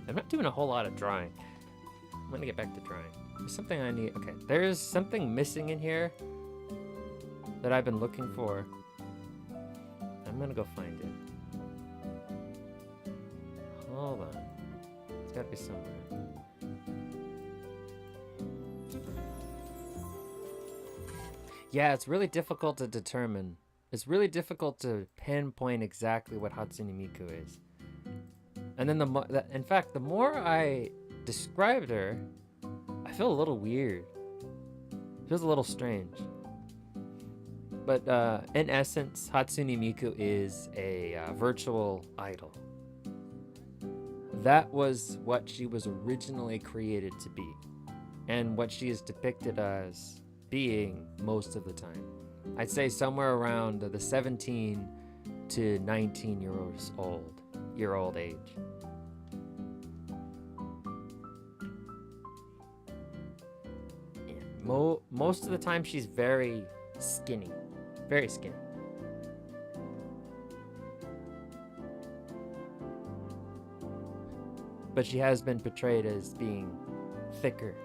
S1: I'm not doing a whole lot of drawing. I'm gonna get back to drawing. There's something I need. Okay, there's something missing in here that I've been looking for. I'm gonna go find it. Hold on. It's gotta be somewhere. Yeah, it's really difficult to determine. It's really difficult to pinpoint exactly what Hatsune Miku is. And then in fact, the more I described her, I feel a little weird. It feels a little strange. But in essence, Hatsune Miku is a virtual idol. That was what she was originally created to be, and what she is depicted as being most of the time. I'd say somewhere around the 17 to 19-year-old age. Most of the time, she's very skinny. Very skinny. But she has been portrayed as being thicker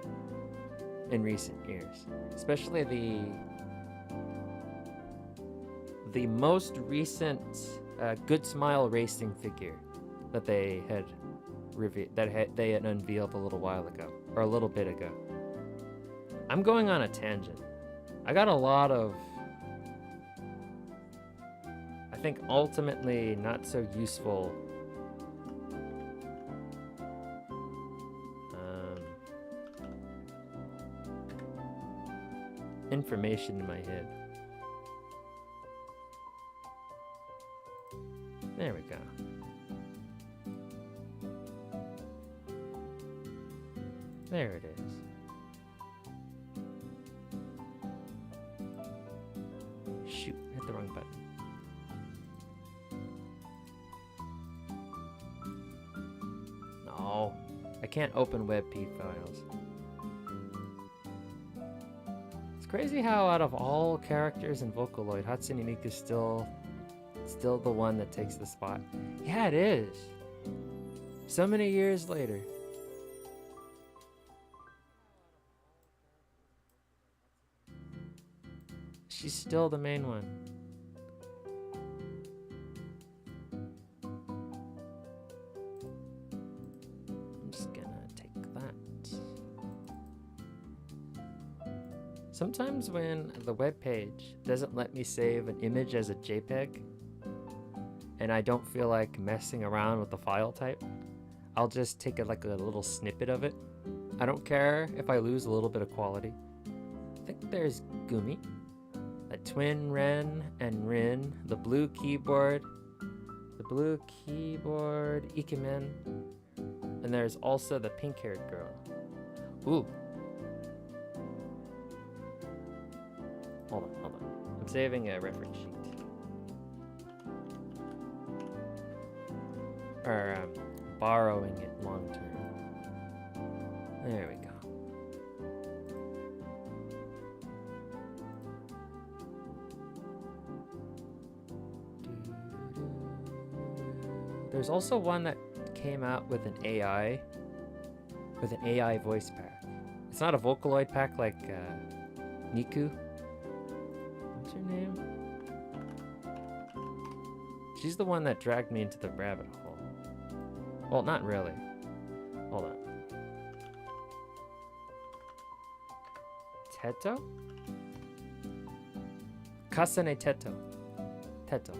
S1: in recent years. Especially the most recent Good Smile Racing figure that they had they had unveiled a little while ago, or a little bit ago. I'm going on a tangent. I got a lot of, I think, ultimately not so useful information in my head. There we go. There it is. Shoot, hit the wrong button. No, I can't open WebP files. It's crazy how out of all characters in Vocaloid, Hatsune Miku is still the one that takes the spot. Yeah, it is. So many years later. She's still the main one. I'm just gonna take that. Sometimes when the web page doesn't let me save an image as a JPEG, and I don't feel like messing around with the file type, I'll just take a little snippet of it. I don't care if I lose a little bit of quality. I think there's Gumi. A twin Ren and Rin, the blue keyboard Ikemen, and there's also the pink-haired girl. Ooh. Hold on. I'm saving a reference sheet. Or borrowing it long term. There we go. there's also one that came out with an AI voice pack. It's not a Vocaloid pack like Niku. What's her name? She's the one that dragged me into the rabbit hole. Well, not really. Hold on. Teto? Kasane Teto. Teto.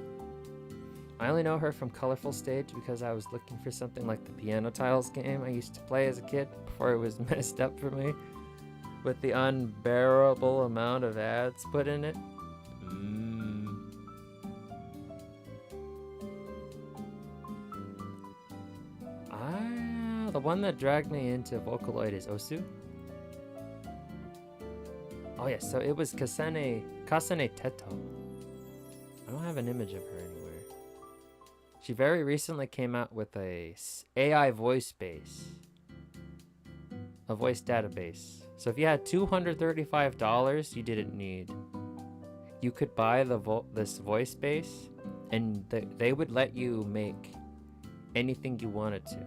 S1: I only know her from Colorful Stage because I was looking for something like the Piano Tiles game I used to play as a kid before it was messed up for me with the unbearable amount of ads put in it. The one that dragged me into Vocaloid is Osu. Oh yes, so it was Kasane Teto. I don't have an image of her anywhere. She very recently came out with a AI voice base. A voice database. So if you had $235 you didn't need, you could buy this voice base and they would let you make anything you wanted to.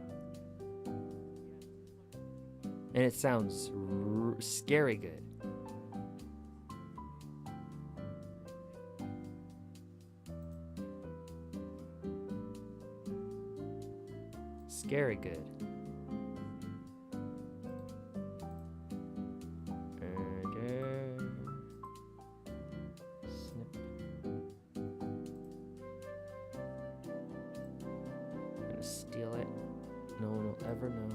S1: And it sounds scary good. Scary good. Snip. I'm gonna steal it. No one will ever know.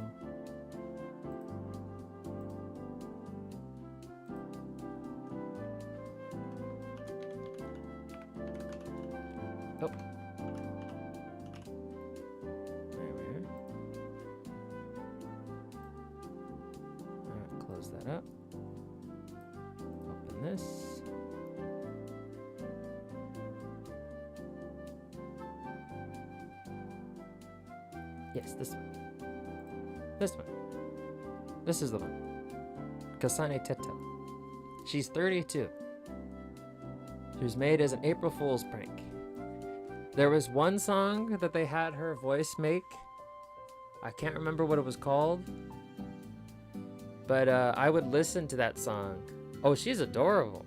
S1: Oh. There we are. Alright, close that up. Open this. Yes, this one. This one. This is the one. Kasane Teto. She's 32. She was made as an April Fool's prank. There was one song that they had her voice make. I can't remember what it was called. But I would listen to that song. Oh, she's adorable.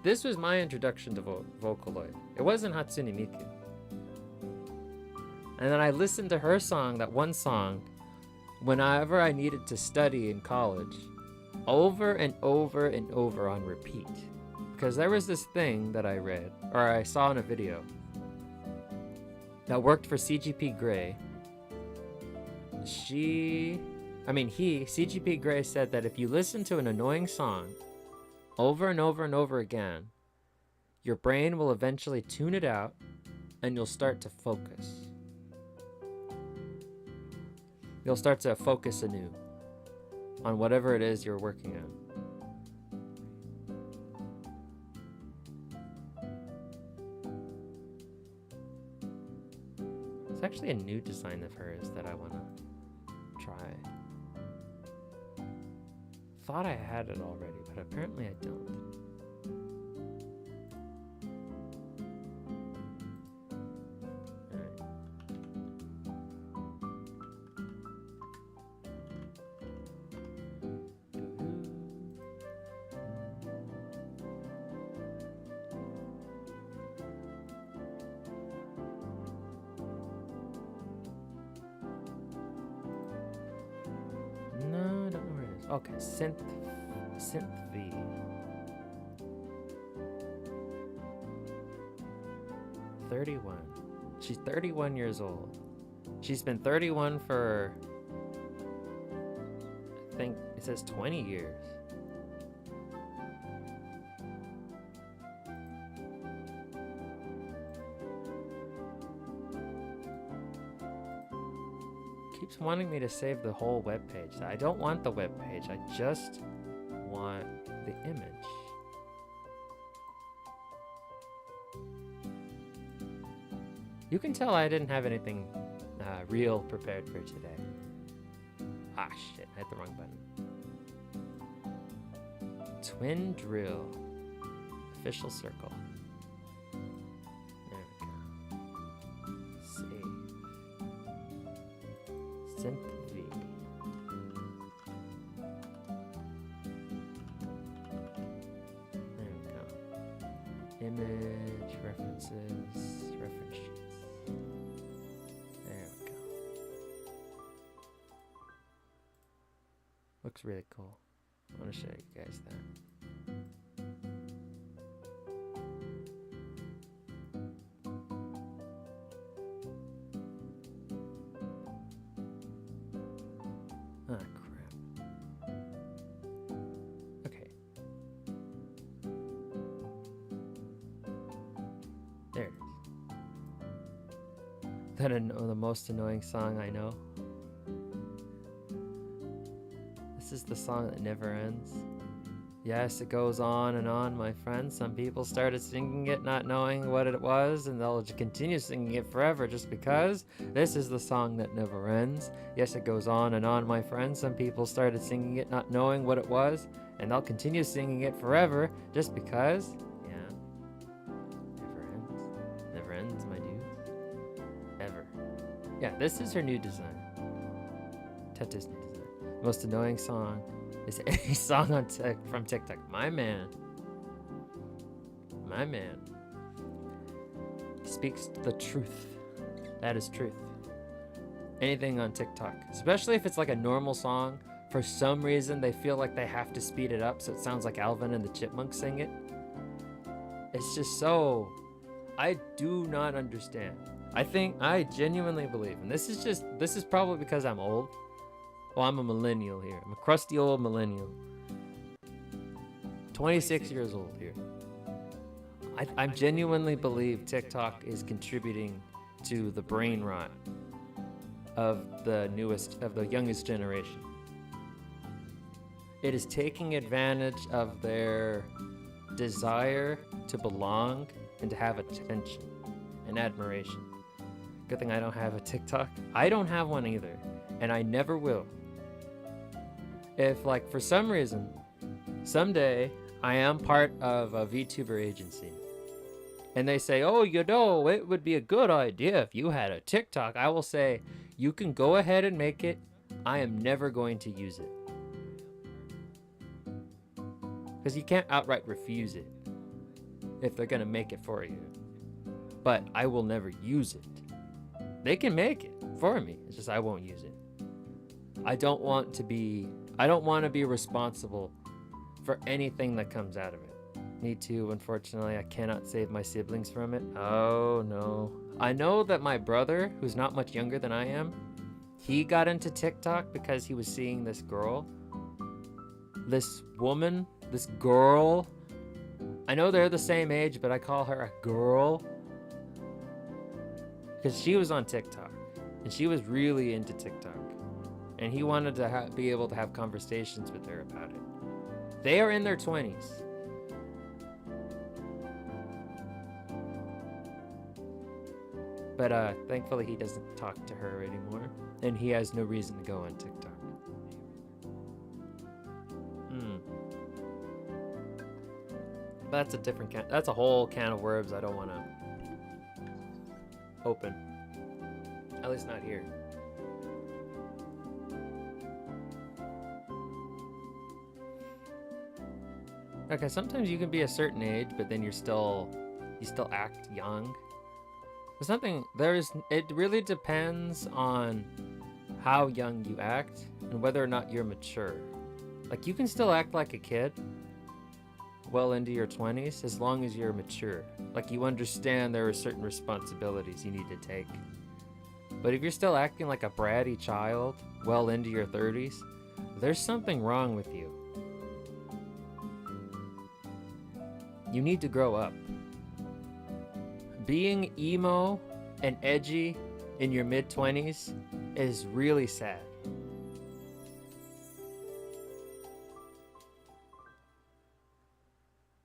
S1: This was my introduction to Vocaloid. It wasn't Hatsune Miku. And then I listened to her song, that one song, whenever I needed to study in college. Over and over and over on repeat. Because there was this thing that I read, or I saw in a video, that worked for CGP Grey. CGP Grey said that if you listen to an annoying song over and over and over again, your brain will eventually tune it out and you'll start to focus. You'll start to focus anew on whatever it is you're working on. It's actually a new design of hers that I want to try. Thought I had it already, but apparently I don't. No, I don't know where it is. Okay, Synth V. She's 31 years old. She's been 31 for, I think it says 20 years. Keeps wanting me to save the whole web page. I don't want the web page. I just want the image. You can tell I didn't have anything real prepared for today. Ah, shit. I hit the wrong button. Twin drill. Official circle. There we go. Save. image, references, reference sheets. There we go. Looks really cool. I want to show you guys that. Ah, crap. Okay. There it is. The most annoying song I know. This is the song that never ends. Yes, it goes on and on, my friend. Some people started singing it not knowing what it was, and they'll continue singing it forever just because. This is the song that never ends. Yes, it goes on and on, my friend. Some people started singing it not knowing what it was, and they'll continue singing it forever just because. Yeah. Never ends. Never ends, my dude. Ever. Yeah, this is her new design. Teta's new design. Most annoying song is any song on from TikTok. My man. My man. He speaks the truth. That is truth. Anything on TikTok, especially if it's like a normal song, for some reason they feel like they have to speed it up so it sounds like Alvin and the Chipmunks sing it. It's just so... I do not understand. I genuinely believe, and this is probably because I'm old. Well, I'm a millennial here. I'm a crusty old millennial. 26 years old here. I genuinely believe TikTok is contributing to the brain rot of the youngest generation. It is taking advantage of their desire to belong and to have attention and admiration. Good thing I don't have a TikTok. I don't have one either, and I never will. If, like, for some reason, someday I am part of a Vtuber agency, and they say, oh, you know, it would be a good idea if you had a TikTok, I will say, you can go ahead and make it. I am never going to use it. Because you can't outright refuse it if they're going to make it for you. But I will never use it. They can make it for me. It's just I won't use it. I don't want to be responsible for anything that comes out of it. Me too, unfortunately. I cannot save my siblings from it. Oh, no. I know that my brother, who's not much younger than I am, he got into TikTok because he was seeing this girl. This woman, this girl. I know they're the same age, but I call her a girl. Because she was on TikTok, and she was really into TikTok. And he wanted to be able to have conversations with her about it. They are in their 20s. But thankfully he doesn't talk to her anymore. And he has no reason to go on TikTok. That's a different that's a whole can of worms I don't want to open. At least not here. Okay, sometimes you can be a certain age, but then you still act young. It really depends on how young you act and whether or not you're mature. Like, you can still act like a kid well into your 20s as long as you're mature. Like, you understand there are certain responsibilities you need to take. But if you're still acting like a bratty child well into your 30s, there's something wrong with you. You need to grow up. Being emo and edgy in your mid-20s is really sad.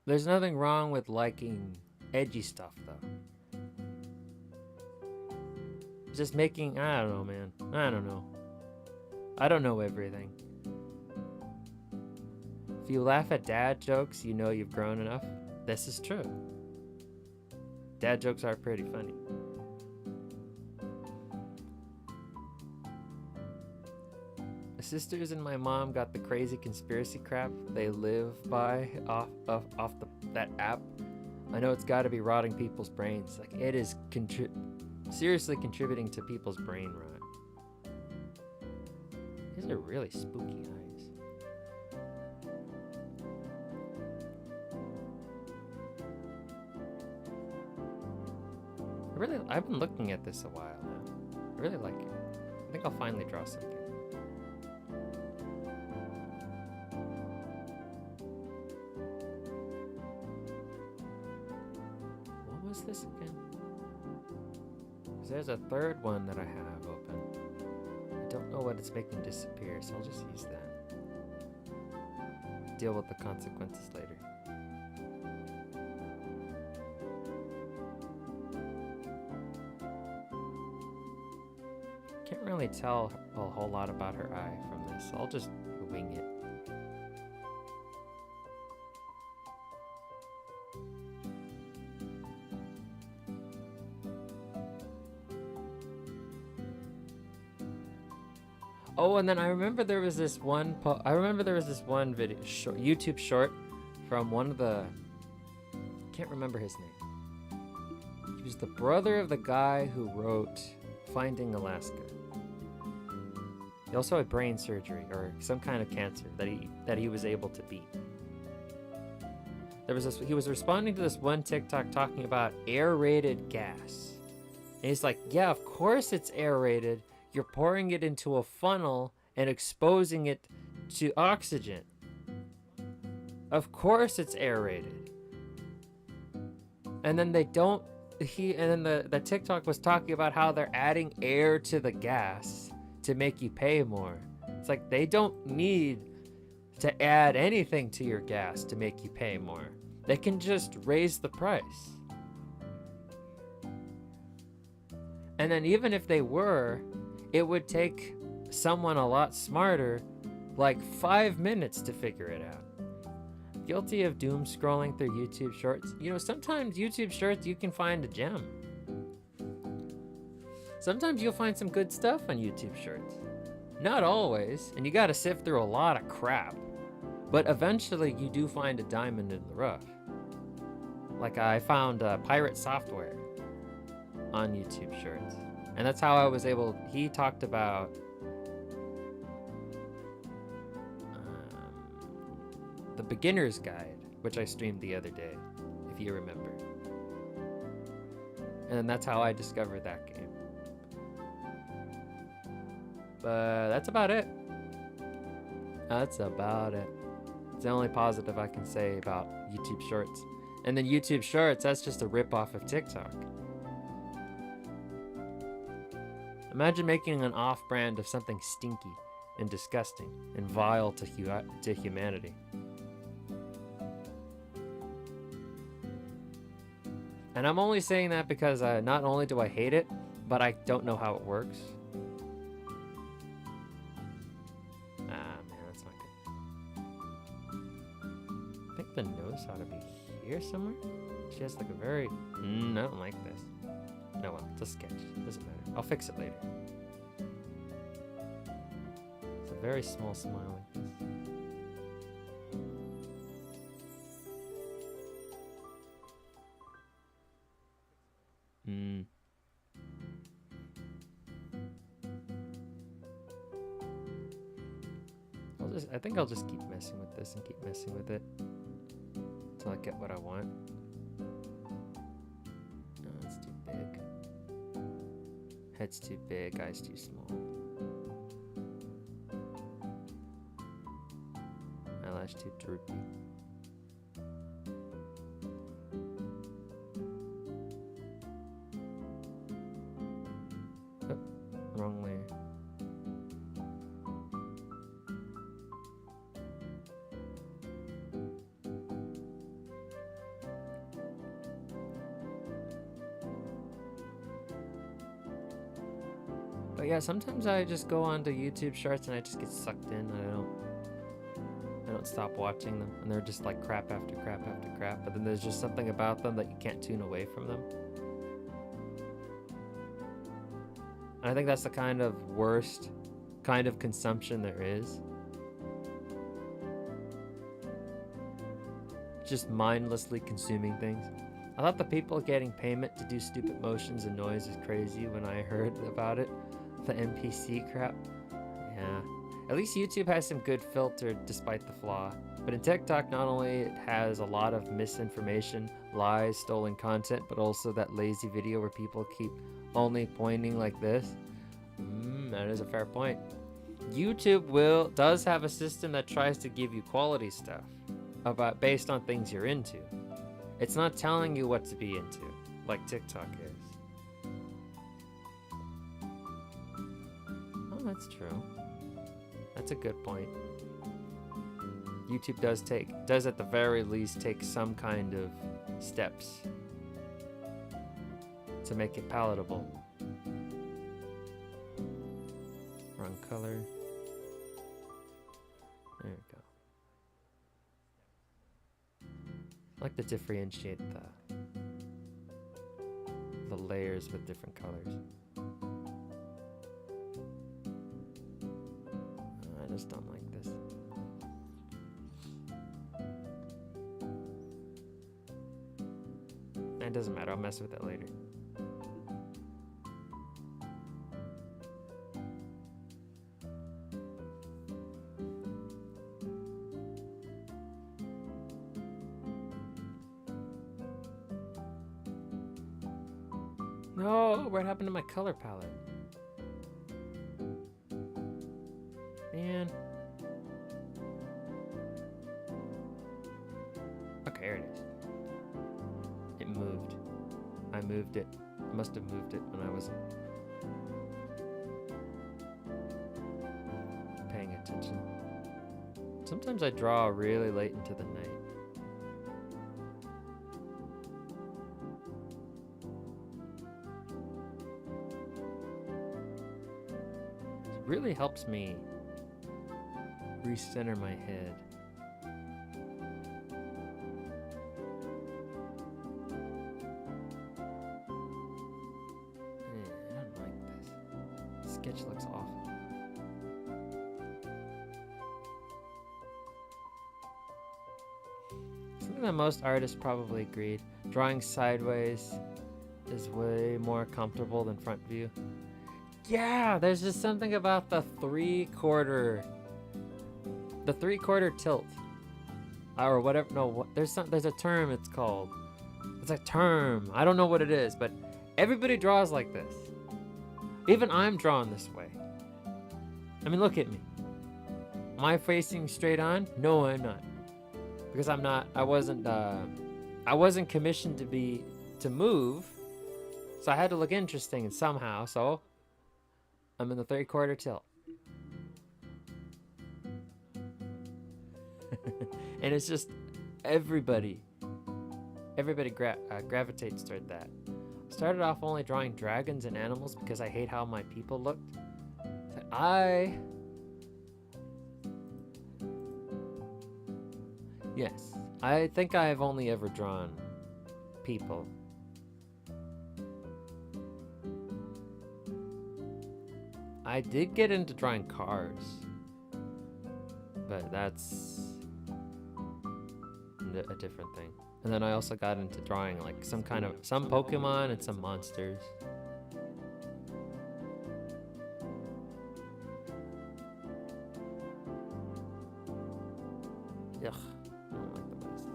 S1: There's nothing wrong with liking edgy stuff, though. Just making, I don't know, man. I don't know. I don't know everything. If you laugh at dad jokes, you know you've grown enough. This is true. Dad jokes are pretty funny. My sisters and my mom got the crazy conspiracy crap they live by off that app. I know it's got to be rotting people's brains. Like, it is seriously contributing to people's brain rot. These are really spooky eyes. I've been looking at this a while now. I really like it. I think I'll finally draw something. What was this again? Because there's a third one that I have open. I don't know what it's making disappear, so I'll just use that. Deal with the consequences later. Can't really tell a whole lot about her eye from this, so I'll just wing it. Oh, and then I remember there was this one video, YouTube short from one of the, can't remember his name. He was the brother of the guy who wrote Finding Alaska. He also had brain surgery or some kind of cancer that he was able to beat. He was responding to this one TikTok talking about aerated gas. And he's like, yeah, of course it's aerated. You're pouring it into a funnel and exposing it to oxygen. Of course it's aerated. And then the TikTok was talking about how they're adding air to the gas to make you pay more. It's like they don't need to add anything to your gas to make you pay more. They can just raise the price. And then even if they were, it would take someone a lot smarter like 5 minutes to figure it out. Guilty of doom scrolling through YouTube shorts. You know, sometimes YouTube shorts you can find a gem. Sometimes you'll find some good stuff on YouTube shorts. Not always, and you gotta sift through a lot of crap. But eventually you do find a diamond in the rough. Like I found pirate software on YouTube shorts. And that's how I was able, he talked about the beginner's guide, which I streamed the other day, if you remember. And then that's how I discovered that game. But that's about it. That's about it. It's the only positive I can say about YouTube Shorts. And then YouTube Shorts, that's just a ripoff of TikTok. Imagine making an off-brand of something stinky and disgusting and vile to humanity. And I'm only saying that because not only do I hate it, but I don't know how it works. I think the nose ought to be here somewhere. She has like a very... I don't like this. No, well, it's a sketch. Doesn't matter. I'll fix it later. It's a very small smile like this. I think I'll just keep messing with this and keep messing with it until I get what I want. No, it's too big. Head's too big, eyes too small. Eyelash too droopy. Oh, wrong layer. But yeah, sometimes I just go onto YouTube Shorts and I just get sucked in and I don't stop watching them, and they're just like crap after crap after crap, but then there's just something about them that you can't tune away from them. And I think that's the kind of worst kind of consumption there is. Just mindlessly consuming things. I thought the people getting payment to do stupid motions and noise is crazy when I heard about it. The NPC crap. Yeah. At least YouTube has some good filter despite the flaw. But in TikTok, not only it has a lot of misinformation, lies, stolen content, but also that lazy video where people keep only pointing like this. That is a fair point. YouTube does have a system that tries to give you quality stuff based on things you're into. It's not telling you what to be into, like TikTok is. Oh, that's true. That's a good point. YouTube does at the very least take some kind of steps to make it palatable. Wrong color. There we go. I like to differentiate the layers with different colors. I just don't like this. It doesn't matter, I'll mess with it later. No, what happened to my color palette? Man. Okay, here it is. It moved. I moved it. I must have moved it when I wasn't paying attention. Sometimes I draw really late into the night. It really helps me recenter my head. Sketch looks awful. Something that most artists probably agreed. Drawing sideways is way more comfortable than front view. Yeah, there's just something about the three-quarter tilt. Or whatever, no, there's a term it's called. It's a term. I don't know what it is, but everybody draws like this. Even I'm drawn this way. I mean, look at me. Am I facing straight on? No, I'm not. Because I'm not, I wasn't commissioned to move. So I had to look interesting somehow, so I'm in the three-quarter tilt. And it's just everybody gravitates toward that. Started off only drawing dragons and animals because I hate how my people looked. Yes, I think I have only ever drawn people. I did get into drawing cars, but that's a different thing. And then I also got into drawing like some Pokemon and some monsters. Ugh, I don't like the way this looks.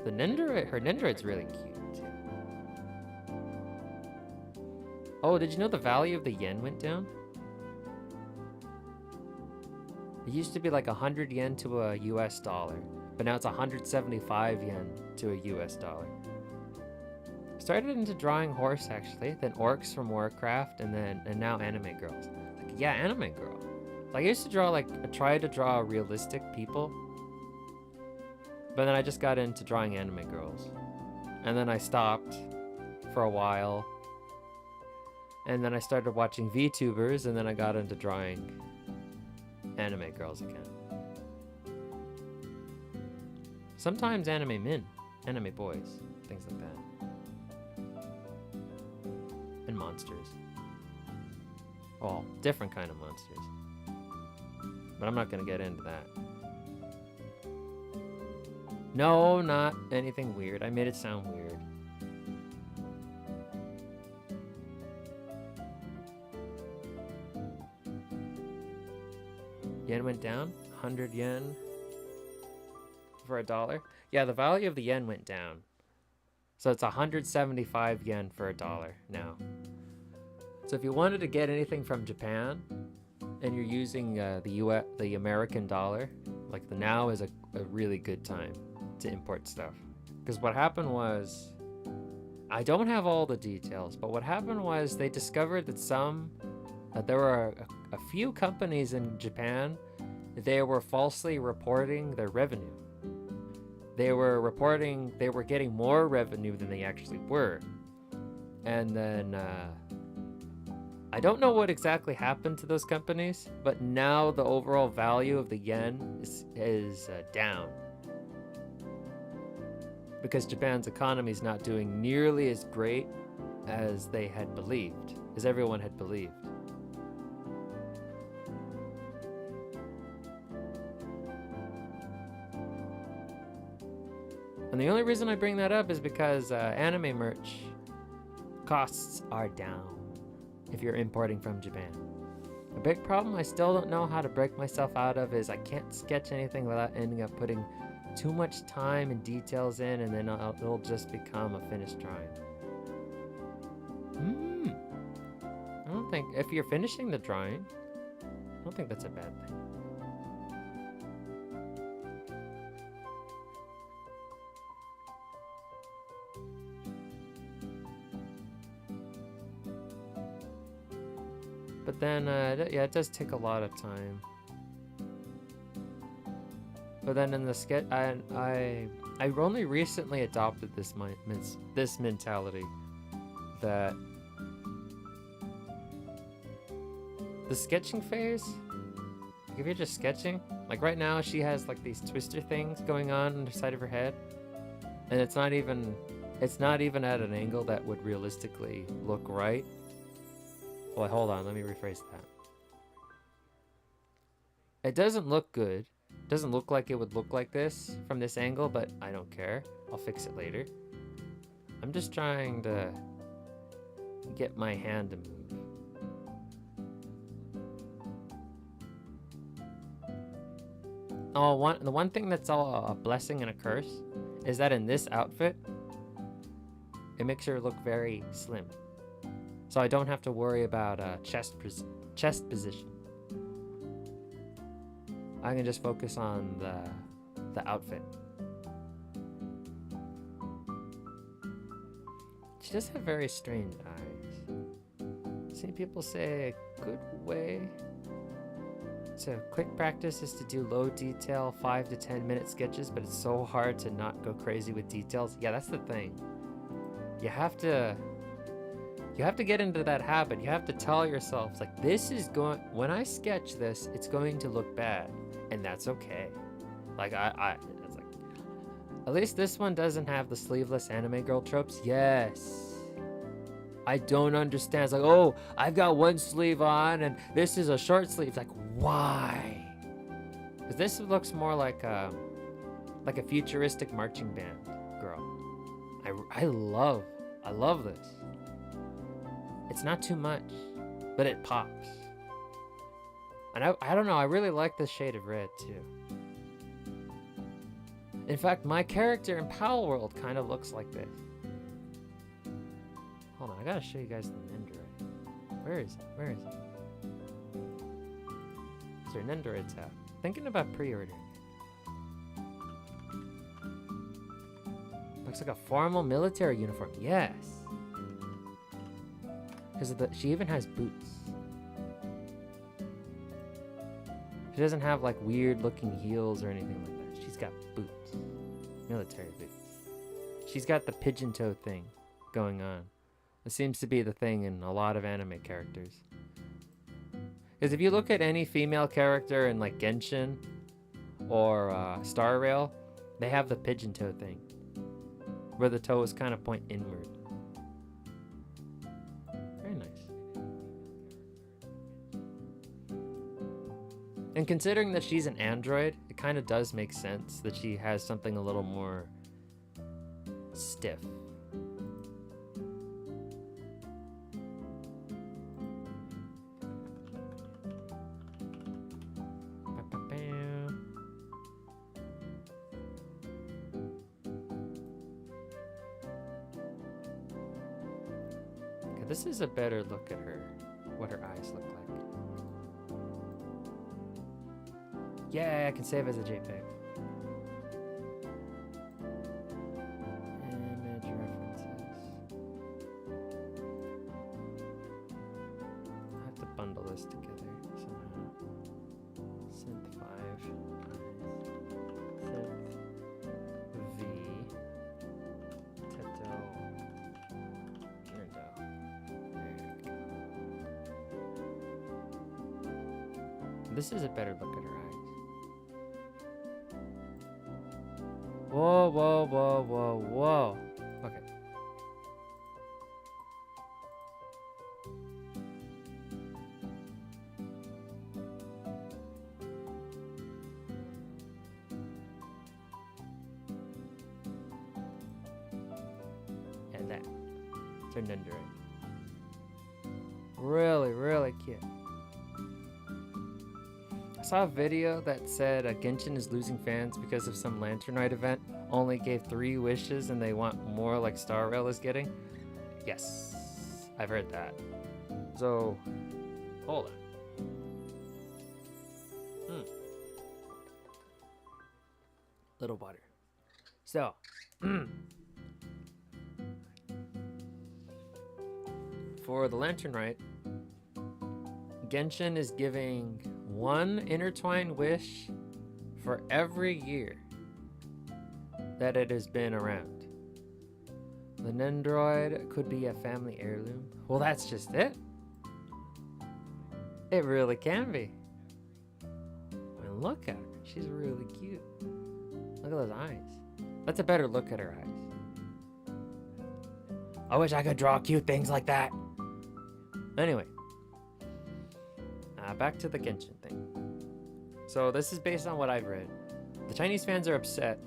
S1: The her Nendoroid's really cute too. Oh, did you know the value of the yen went down? It used to be like 100 yen to a US dollar. But now it's 175 yen to a US dollar. Started into drawing horse actually, then orcs from Warcraft, and now anime girls. Like, yeah, anime girl. Like I used to draw try to draw realistic people, but then I just got into drawing anime girls, and then I stopped for a while, and then I started watching VTubers, and then I got into drawing anime girls again. Sometimes anime men, anime boys, things like that. And monsters. Well, different kind of monsters. But I'm not gonna get into that. No, not anything weird. I made it sound weird. Yen went down. 100 yen for $1. Yeah, the value of the yen went down. So it's 175 yen for $1 now. So if you wanted to get anything from Japan and you're using the American dollar, like now is a really good time to import stuff. Because what happened was, I don't have all the details, but what happened was they discovered that there were a few companies in Japan, they were falsely reporting their revenue. They were reporting they were getting more revenue than they actually were. And then I don't know what exactly happened to those companies, but now the overall value of the yen is down. Because Japan's economy is not doing nearly as great as they had believed, as everyone had believed. And the only reason I bring that up is because anime merch costs are down if you're importing from Japan. A big problem I still don't know how to break myself out of is I can't sketch anything without ending up putting too much time and details in, and then it'll just become a finished drawing. I don't think, if you're finishing the drawing, I don't think that's a bad thing. But then, yeah, it does take a lot of time. But then in the sketch, I only recently adopted this mentality that the sketching phase, like if you're just sketching, like right now she has like these twister things going on the side of her head, and it's not even at an angle that would realistically look right. Well, hold on, let me rephrase that. It doesn't look good. It doesn't look like it would look like this from this angle, but I don't care. I'll fix it later. I'm just trying to get my hand to move. Oh, the one thing that's all a blessing and a curse is that in this outfit, it makes her look very slim. So I don't have to worry about chest position. I can just focus on the outfit. She does have very strange eyes. Seen people say a good way to quick practice is to do low detail 5 to 10 minute sketches, but it's so hard to not go crazy with details. Yeah, that's the thing. You have to get into that habit. You have to tell yourself, like, when I sketch this, it's going to look bad, and that's okay. Like, it's like, at least this one doesn't have the sleeveless anime girl tropes. Yes. I don't understand. It's like, oh, I've got one sleeve on, and this is a short sleeve. It's like, why? Because this looks more like a futuristic marching band girl. I love this. It's not too much, but it pops. And I don't know, I really like this shade of red too. In fact, my character in Pal World kind of looks like this. Hold on, I gotta show you guys the Nendoroid. Where is it? Is there a Nendoroid tab? Thinking about pre-ordering. Looks like a formal military uniform. Yes. Because she even has boots. She doesn't have like weird looking heels or anything like that. She's got boots. Military boots. She's got the pigeon toe thing going on. It seems to be the thing in a lot of anime characters. Because if you look at any female character in like Genshin or Star Rail, they have the pigeon toe thing. Where the toes kind of point inward. And considering that she's an android, it kind of does make sense that she has something a little more stiff. Okay, this is a better look at her, what her eyes look like. Yeah, I can save as a JPEG. Image references. I have to bundle this together somehow. Synth 5. Synth V. Teto. Gendo. There we go. This is a better look at her eyes. Whoa, whoa, whoa, whoa, whoa. Okay. And that turned into it. Really, really cute. I saw a video that said Genshin is losing fans because of some Lantern Rite event. Only gave 3 wishes and they want more like Star Rail is getting. Yes, I've heard that. So, hold on. Little water. So, for the Lantern Rite, Genshin is giving 1 intertwined wish for every year that it has been around. The Nendroid could be a family heirloom. Well, that's just it. It really can be. I mean, look at her. She's really cute. Look at those eyes. That's a better look at her eyes. I wish I could draw cute things like that. Anyway. Back to the Genshin thing. So this is based on what I've read. The Chinese fans are upset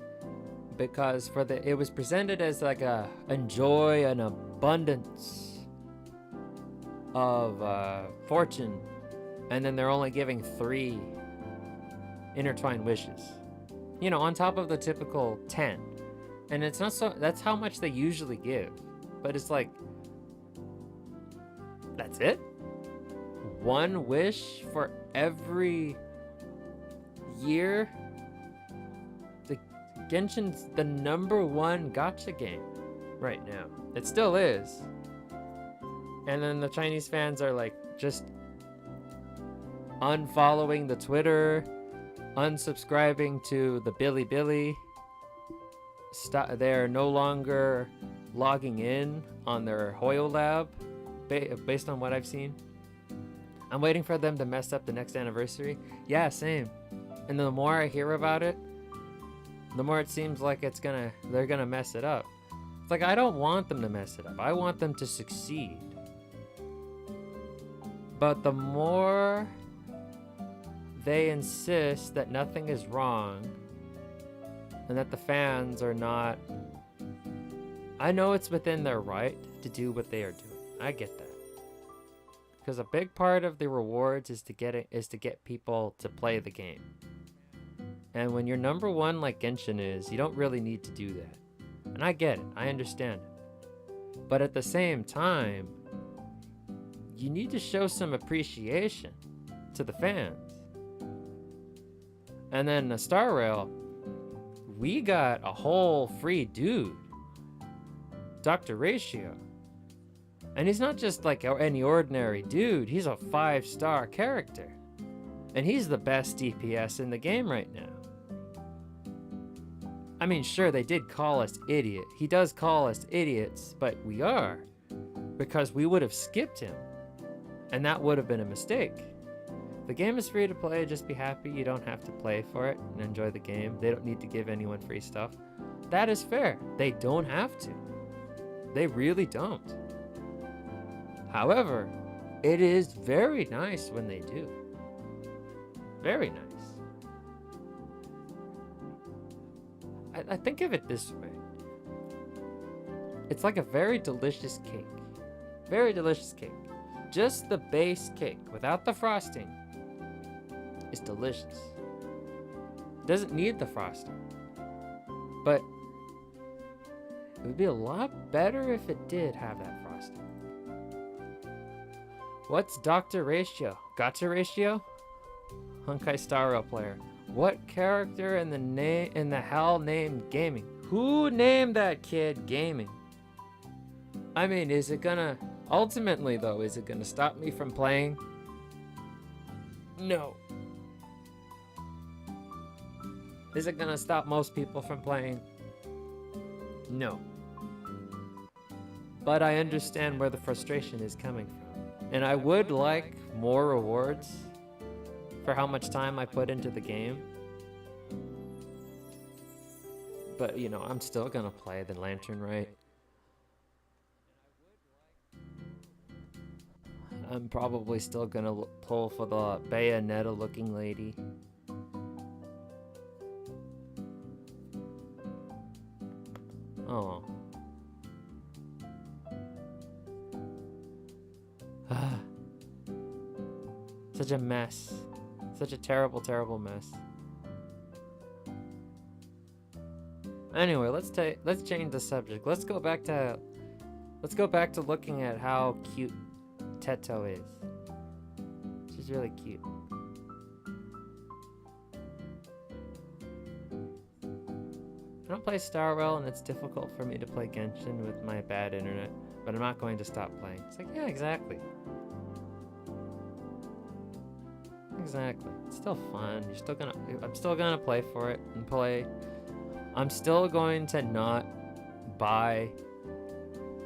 S1: because it was presented as like a enjoy an abundance of fortune, and then they're only giving 3 intertwined wishes. You know, on top of the typical 10. And it's not so, that's how much they usually give. But it's like, that's it? 1 wish for every year? The Genshin's the #1 gacha game right now. It still is. And then the Chinese fans are like just unfollowing the Twitter, unsubscribing to the Bilibili. They're no longer logging in on their Hoyo Lab, based on what I've seen. I'm waiting for them to mess up the next anniversary. Yeah, same. And the more I hear about it, the more it seems like they're gonna mess it up. It's like, I don't want them to mess it up. I want them to succeed. But the more they insist that nothing is wrong and that the fans are not, I know it's within their right to do what they are doing. I get that. Because a big part of the rewards is to get people to play the game. And when you're #1 like Genshin is, you don't really need to do that. And I get it. I understand it. But at the same time, you need to show some appreciation to the fans. And then the Star Rail, we got a whole free dude, Dr. Ratio. And he's not just like any ordinary dude. He's a 5-star character. And he's the best DPS in the game right now. I mean, sure, they did call us idiot. He does call us idiots, but we are. Because we would have skipped him. And that would have been a mistake. The game is free to play. Just be happy you don't have to play for it and enjoy the game. They don't need to give anyone free stuff. That is fair. They don't have to. They really don't. However, it is very nice when they do. Very nice. I think of it this way. It's like a very delicious cake. Very delicious cake. Just the base cake, without the frosting, is delicious. It doesn't need the frosting. But it would be a lot better if it did have that frosting. What's Dr. Ratio? Gotcha Ratio? Honkai Star Rail player. What character in the hell named Gaming? Who named that kid Gaming? I mean, is it gonna... Ultimately, though, is it gonna stop me from playing? No. Is it gonna stop most people from playing? No. But I understand where the frustration is coming from. And I would like more rewards for how much time I put into the game. But, you know, I'm still gonna play the Lantern Rite. I'm probably still gonna pull for the Bayonetta looking lady. Oh. Such a mess. Such a terrible, terrible mess. Anyway, let's change the subject. Let's go back to looking at how cute Teto is. She's really cute. I don't play Star Rail, and it's difficult for me to play Genshin with my bad internet, but I'm not going to stop playing. It's like, yeah, exactly. Exactly. It's still fun. I'm still gonna play for it and play. I'm still going to not buy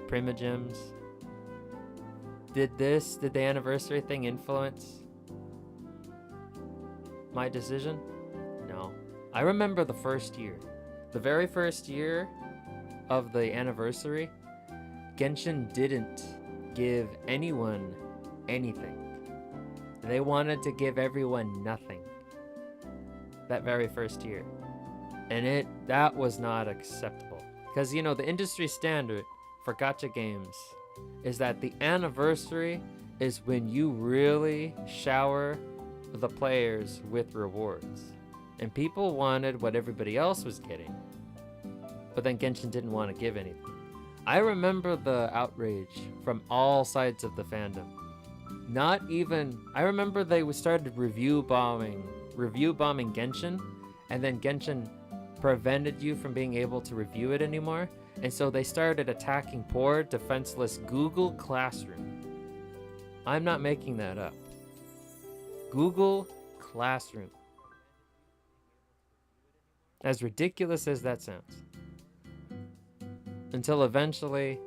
S1: Primogems. Did the anniversary thing influence my decision? No. I remember the first year. The very first year of the anniversary, Genshin didn't give anyone anything. They wanted to give everyone nothing. That very first year. And that was not acceptable. Because, you know, the industry standard for gacha games is that the anniversary is when you really shower the players with rewards. And people wanted what everybody else was getting. But then Genshin didn't want to give anything. I remember the outrage from all sides of the fandom. I remember they started review bombing Genshin, and then Genshin prevented you from being able to review it anymore. And so they started attacking poor, defenseless Google Classroom. I'm not making that up. Google Classroom. As ridiculous as that sounds. Until eventually,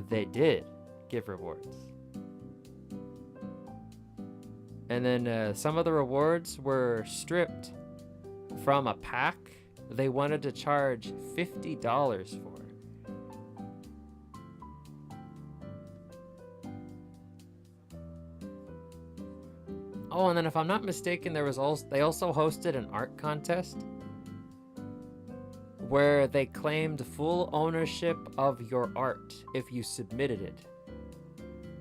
S1: they did give rewards. And then some of the rewards were stripped from a pack they wanted to charge $50 for. Oh, and then if I'm not mistaken, they also hosted an art contest where they claimed full ownership of your art if you submitted it.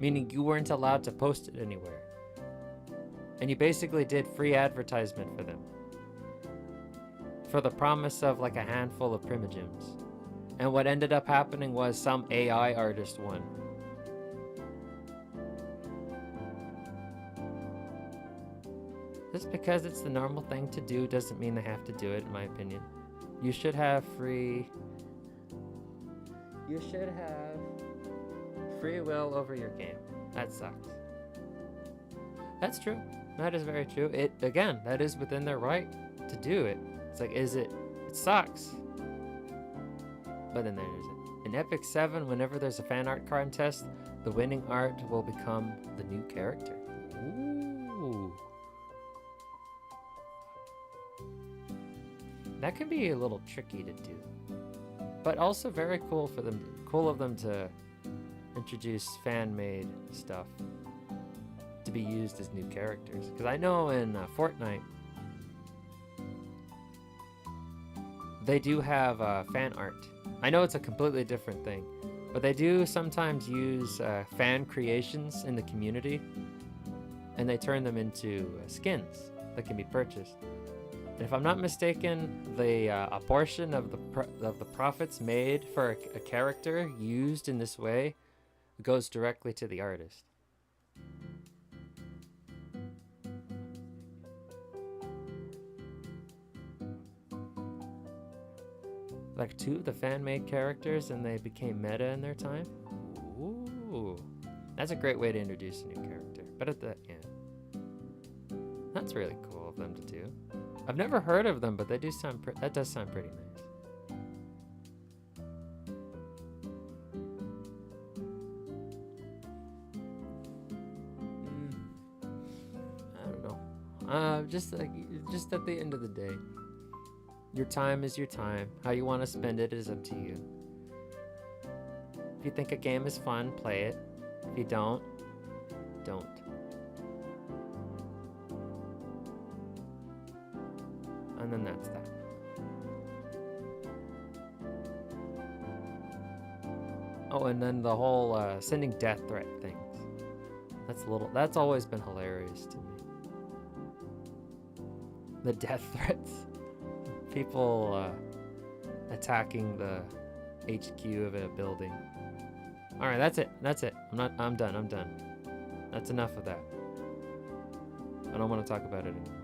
S1: Meaning you weren't allowed to post it anywhere. And you basically did free advertisement for them. For the promise of like a handful of Primogems. And what ended up happening was some AI artist won. Just because it's the normal thing to do doesn't mean they have to do it, in my opinion. You should have free will over your game. That sucks. That's true. That is very true. Again, that is within their right to do it. It's like, it sucks. But then there's it. In Epic 7, whenever there's a fan art contest, the winning art will become the new character. Ooh. That can be a little tricky to do. But also very cool of them to introduce fan-made stuff to be used as new characters. Because I know in Fortnite, they do have fan art. I know it's a completely different thing, but they do sometimes use fan creations in the community, and they turn them into skins that can be purchased. And if I'm not mistaken, a portion of the profits made for a character used in this way goes directly to the artist. Like 2 of the fan-made characters, and they became meta in their time. Ooh, that's a great way to introduce a new character. But that's really cool of them to do. I've never heard of them, but they do sound. That does sound pretty nice. I don't know. Just at the end of the day. Your time is your time. How you want to spend it is up to you. If you think a game is fun, play it. If you don't. And then that's that. Oh, and then the whole sending death threat things. That's always been hilarious to me. The death threats. People attacking the HQ of a building. All right, that's it. I'm done. That's enough of that. I don't want to talk about it anymore.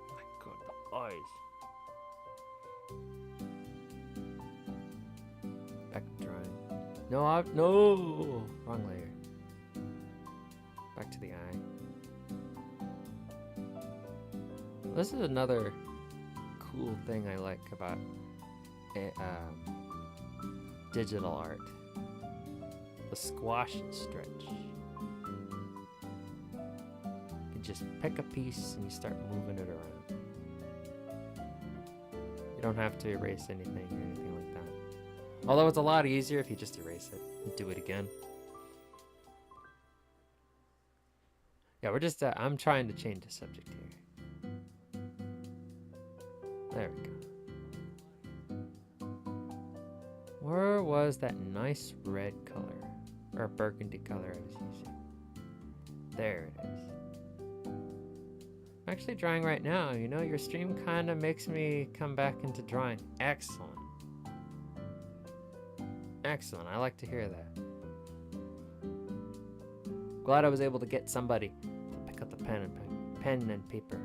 S1: My God, the eyes. Back to drawing. No, wrong layer. Back to the eye. This is another cool thing I like about digital art. The squash and stretch. You just pick a piece and you start moving it around. You don't have to erase anything or anything like that. Although it's a lot easier if you just erase it and do it again. Yeah, we're just, I'm trying to change the subject here. There we go. Where was that nice red color? Or burgundy color I was using? There it is. I'm actually drawing right now. You know, your stream kind of makes me come back into drawing. Excellent. Excellent, I like to hear that. Glad I was able to get somebody to pick up the pen and paper.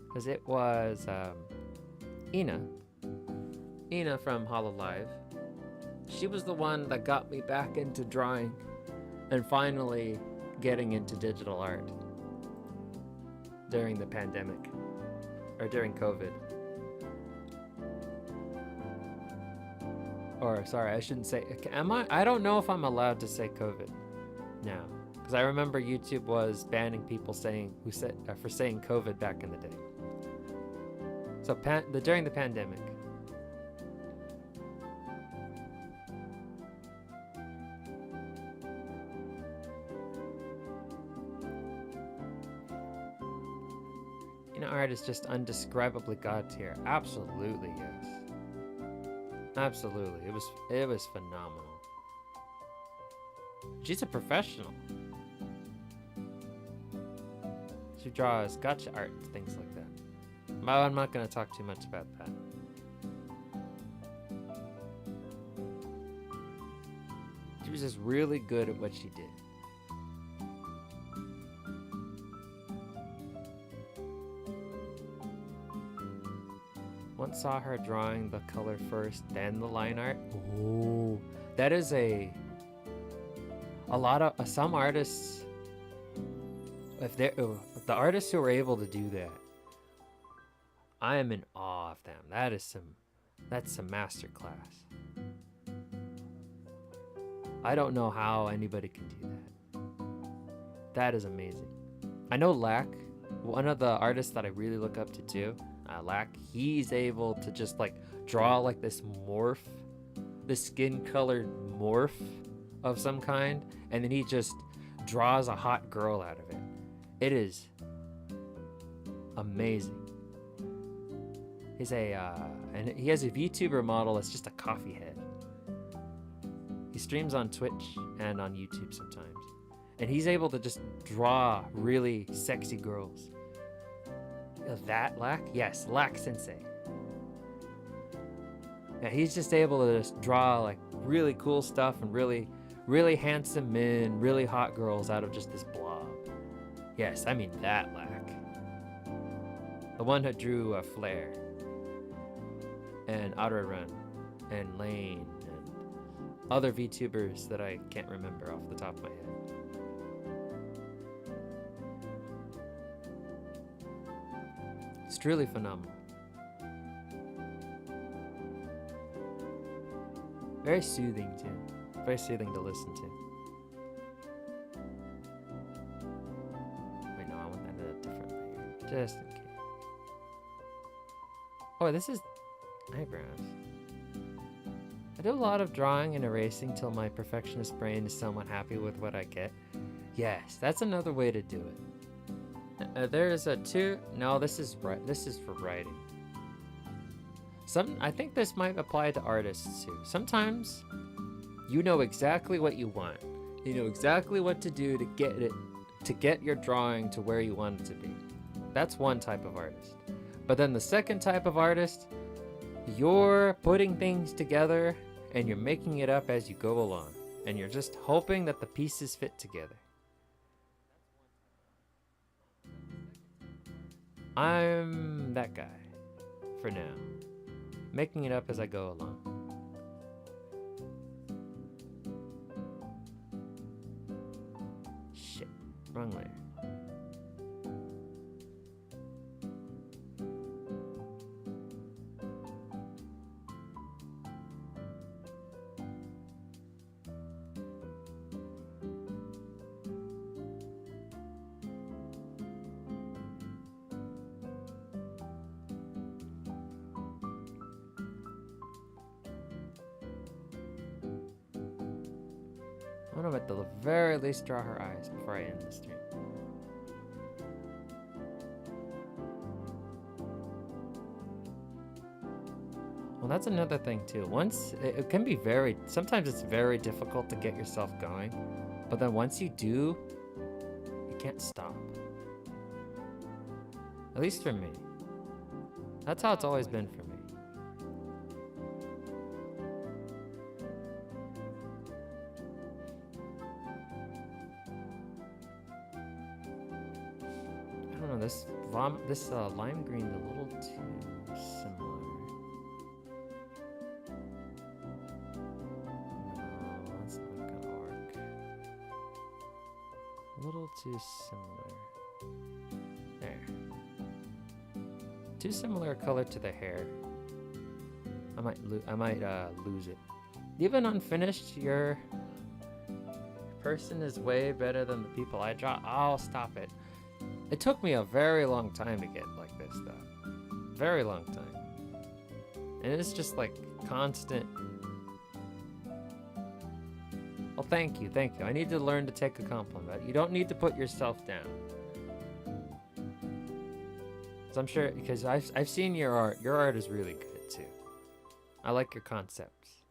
S1: Because it was Ina from HoloLive. She was the one that got me back into drawing and finally getting into digital art during the pandemic, or during COVID. Or sorry, I shouldn't say. Am I? I don't know if I'm allowed to say COVID now, because I remember YouTube was banning people for saying COVID back in the day. So during the pandemic. You know, art is just undescribably God tier. Absolutely, yes. Absolutely, it was phenomenal. She's a professional. She draws gotcha art and things like that. But I'm not going to talk too much about that. She was just really good at what she did. Once saw her drawing the color first, then the line art. Ooh, that is a lot of some artists. If the artists who are able to do that, I am in awe of them. That's some master class. I don't know how anybody can do that. That is amazing. I know Lack, one of the artists that I really look up to too. Lack, he's able to just like draw like this morph the skin colored morph of some kind, and then he just draws a hot girl out of it. It is amazing. And he has a VTuber model that's just a coffee head. He streams on Twitch and on YouTube sometimes, and he's able to just draw really sexy girls. That Lack? Yes, Lack Sensei. Yeah, he's just able to just draw like really cool stuff and really, really handsome men, really hot girls out of just this blob. Yes, I mean that Lack. The one who drew Flare and Outer Run and Lane and other VTubers that I can't remember off the top of my head. It's truly phenomenal. Very soothing too. Very soothing to listen to. Wait, no, I want that a different layer. Just in case. Oh, this is eyebrows. I do a lot of drawing and erasing till my perfectionist brain is somewhat happy with what I get. Yes, that's another way to do it. There's a two. No, this is right. This is for writing. I think this might apply to artists too. Sometimes you know exactly what you want. You know exactly what to do to get your drawing to where you want it to be. That's one type of artist. But then the second type of artist, you're putting things together and you're making it up as you go along, and you're just hoping that the pieces fit together. I'm that guy for now, making it up as I go along. Shit, wrong layer. I'm gonna at the very least draw her eyes before I end the stream. Well, that's another thing too. It can be sometimes it's very difficult to get yourself going, but then once you do, you can't stop. At least for me. That's how it's always been for me. This lime green's a little too similar. No, that's not gonna work. A little too similar. There. Too similar color to the hair. I might lose it. Even unfinished, your person is way better than the people I draw. Oh, stop it. It took me a very long time to get like this, though. Very long time. And it's just like constant. Well, thank you. I need to learn to take a compliment. You don't need to put yourself down. So I'm sure, because I've seen your art. Your art is really good too. I like your concepts.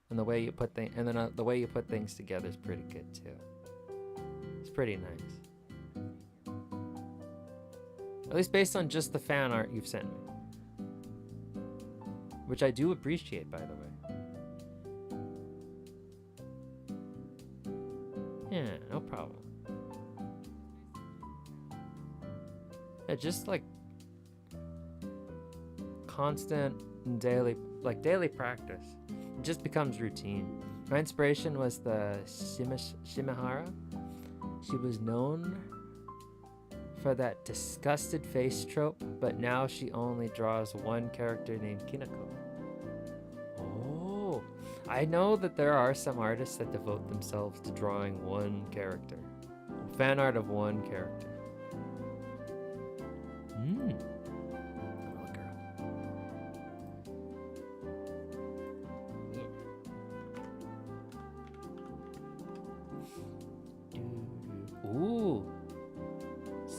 S1: And the way you put the way you put things together is pretty good too. It's pretty nice. At least based on just the fan art you've sent me. Which I do appreciate, by the way. Yeah, no problem. Yeah, just like constant and daily practice. It just becomes routine. My inspiration was the Shimahara. She was known for that disgusted face trope, but now she only draws one character named Kinako. Oh, I know that there are some artists that devote themselves to drawing one character. Fan art of one character. Little girl.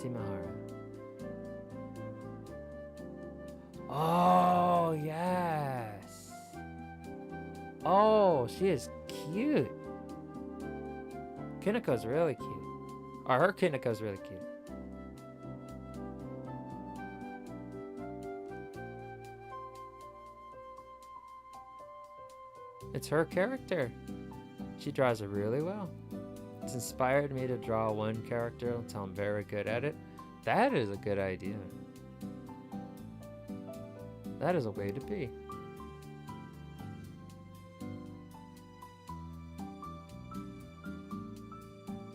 S1: Simahara. Oh, yes. Oh, she is cute. Kineko's really cute. Or her Kineko's really cute. It's her character. She draws it really well. It's inspired me to draw one character until I'm very good at it. That is a good idea. That is a way to be.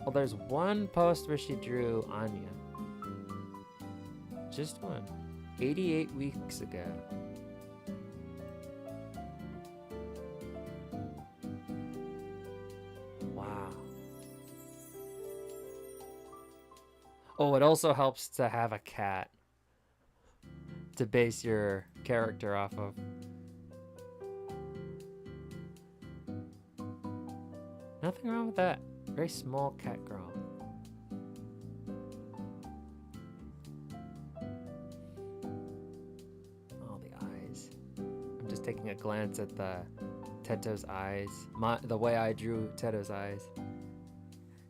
S1: Well, there's one post where she drew Anya. Just one. 88 weeks ago. Wow. Oh, it also helps to have a cat to base your character off of. Nothing wrong with that. Very small cat girl. All the eyes. I'm just taking a glance at the Teto's eyes. The way I drew Teto's eyes.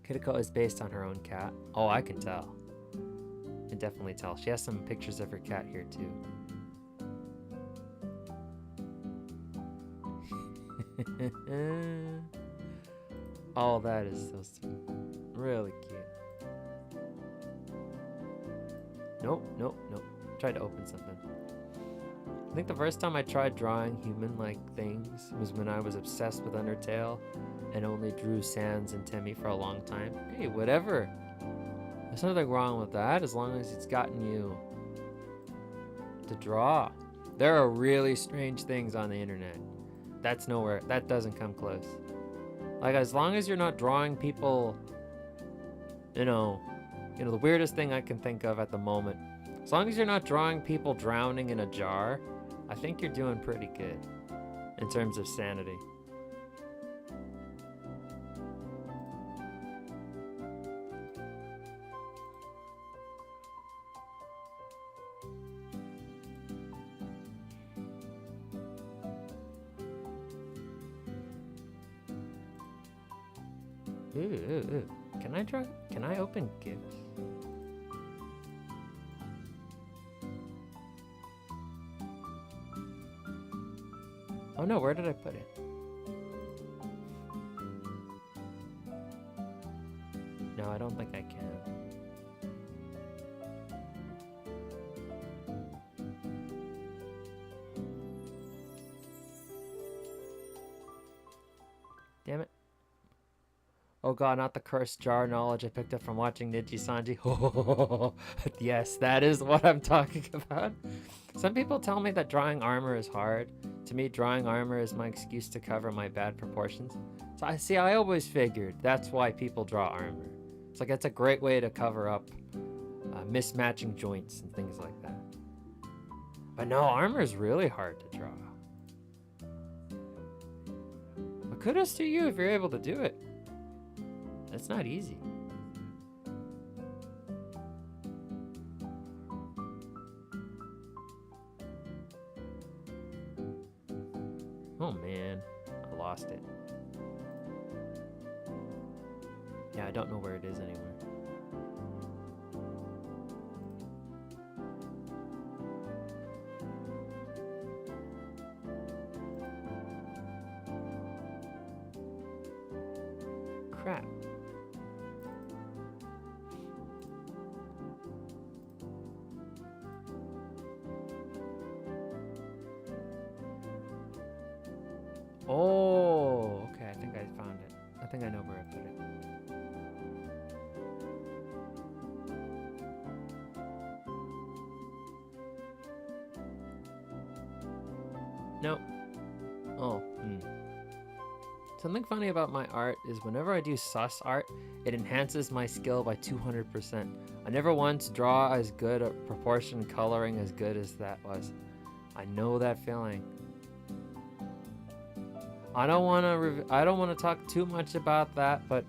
S1: Kiriko is based on her own cat. Oh, I can tell. I can definitely tell. She has some pictures of her cat here too. Oh, that is so sweet. Really cute. Nope. Tried to open something. I think the first time I tried drawing human-like things was when I was obsessed with Undertale and only drew Sans and Temmie for a long time. Hey, whatever. There's nothing wrong with that as long as it's gotten you to draw. There are really strange things on the internet. That's nowhere. That doesn't come close. Like, as long as you're not drawing people, you know, the weirdest thing I can think of at the moment. As long as you're not drawing people drowning in a jar, I think you're doing pretty good in terms of sanity. Ooh. Can I open gifts? Oh no, where did I put it? No, I don't think I can. Damn it. Oh god, not the cursed jar knowledge I picked up from watching Niji Sanji. Yes, that is what I'm talking about. Some people tell me that drawing armor is hard. To me, drawing armor is my excuse to cover my bad proportions. So I always figured that's why people draw armor. It's like, it's a great way to cover up mismatching joints and things like that. But no, armor is really hard to draw. But kudos to you if you're able to do it. It's not easy. Oh man, I lost it. Yeah, I don't know where it is anywhere. Crap. Oh, okay, I think I found it. I think I know where I put it. Nope. Oh, Something funny about my art is whenever I do sus art, it enhances my skill by 200%. I never once draw as good a proportion coloring as good as that was. I know that feeling. I don't want to talk too much about that, but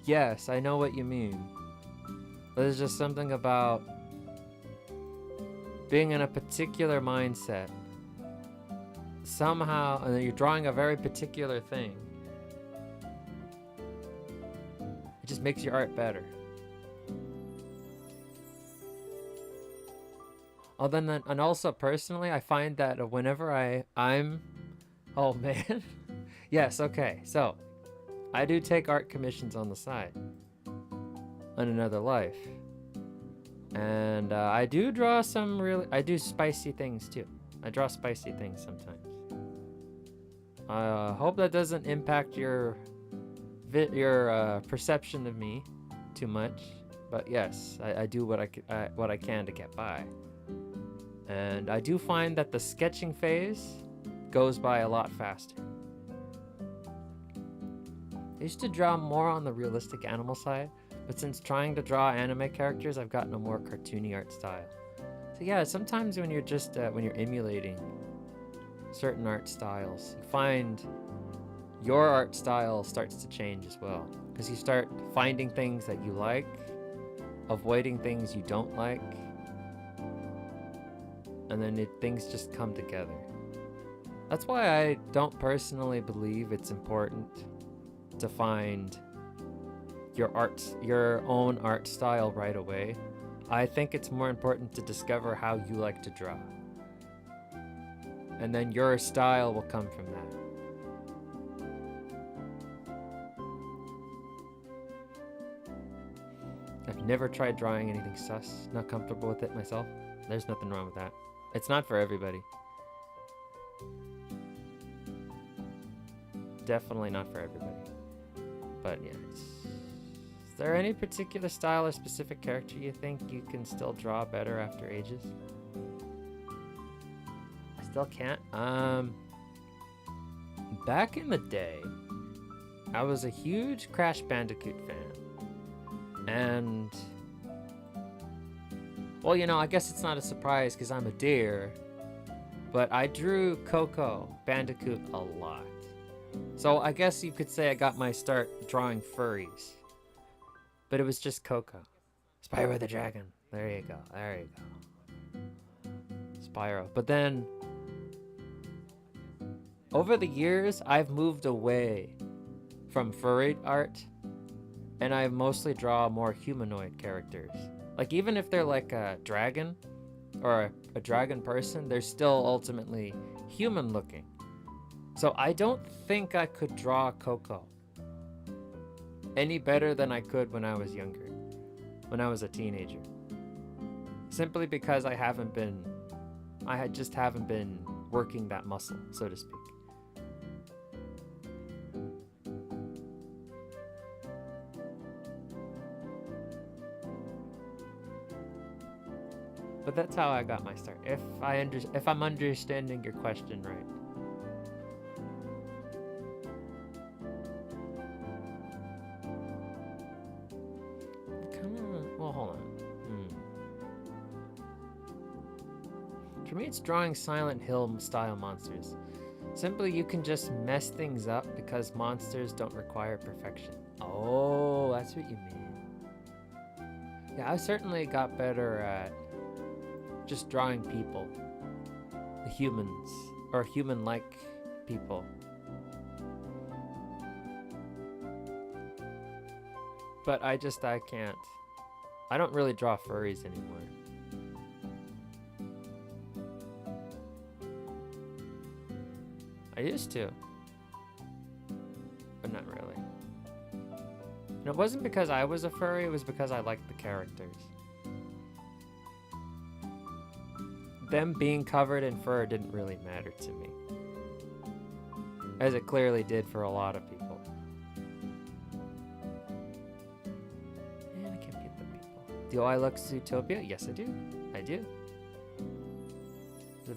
S1: yes, I know what you mean. There's just something about being in a particular mindset. Somehow, and you're drawing a very particular thing. It just makes your art better. Oh, then, and also personally, I find that whenever I'm, oh man, yes, okay. So, I do take art commissions on the side, on another life, and I do draw some I do spicy things too. I draw spicy things sometimes. I hope that doesn't impact your perception of me too much, but yes, I do what I can to get by. And I do find that the sketching phase goes by a lot faster. I used to draw more on the realistic animal side, but since trying to draw anime characters, I've gotten a more cartoony art style. So yeah, sometimes when you're just when you're emulating certain art styles, you find your art style starts to change as well, because you start finding things that you like, avoiding things you don't like, and then things just come together. That's why I don't personally believe it's important to find your own art style right away. I think it's more important to discover how you like to draw. And then your style will come from that. I've never tried drawing anything sus, not comfortable with it myself. There's nothing wrong with that. It's not for everybody. Definitely not for everybody. But yeah, is there any particular style or specific character you think you can still draw better after ages? I still can't. Back in the day, I was a huge Crash Bandicoot fan. And well, you know, I guess it's not a surprise because I'm a Deere, but I drew Coco Bandicoot a lot. So I guess you could say I got my start drawing furries. But it was just Coco. Spyro the Dragon. There you go. There you go. Spyro. But then, over the years, I've moved away from furry art, and I mostly draw more humanoid characters. Like, even if they're like a dragon or a dragon person, they're still ultimately human looking. So I don't think I could draw Coco any better than I could when I was younger, when I was a teenager. Simply because I just haven't been working that muscle, so to speak. But that's how I got my start. If I'm understanding your question right. Come on. Well, hold on. For me, it's drawing Silent Hill style monsters. Simply, you can just mess things up because monsters don't require perfection. Oh, that's what you mean. Yeah, I certainly got better at just drawing people, the humans, or human-like people. But I can't. I don't really draw furries anymore. I used to, but not really. And it wasn't because I was a furry, it was because I liked the characters. Them being covered in fur didn't really matter to me, as it clearly did for a lot of people. Man, I can't beat the people. Do I look Zootopia? Yes, I do. I do. It was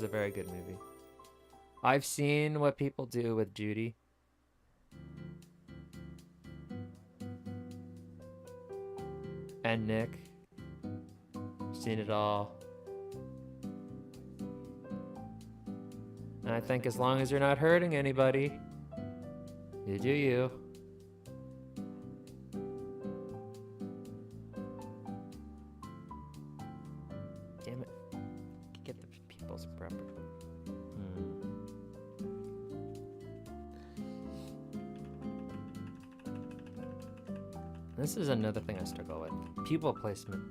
S1: a very good movie. I've seen what people do with Judy. And Nick. Seen it all. And I think as long as you're not hurting anybody, you do you. prepper. This is another thing I struggle with. Pupil placement.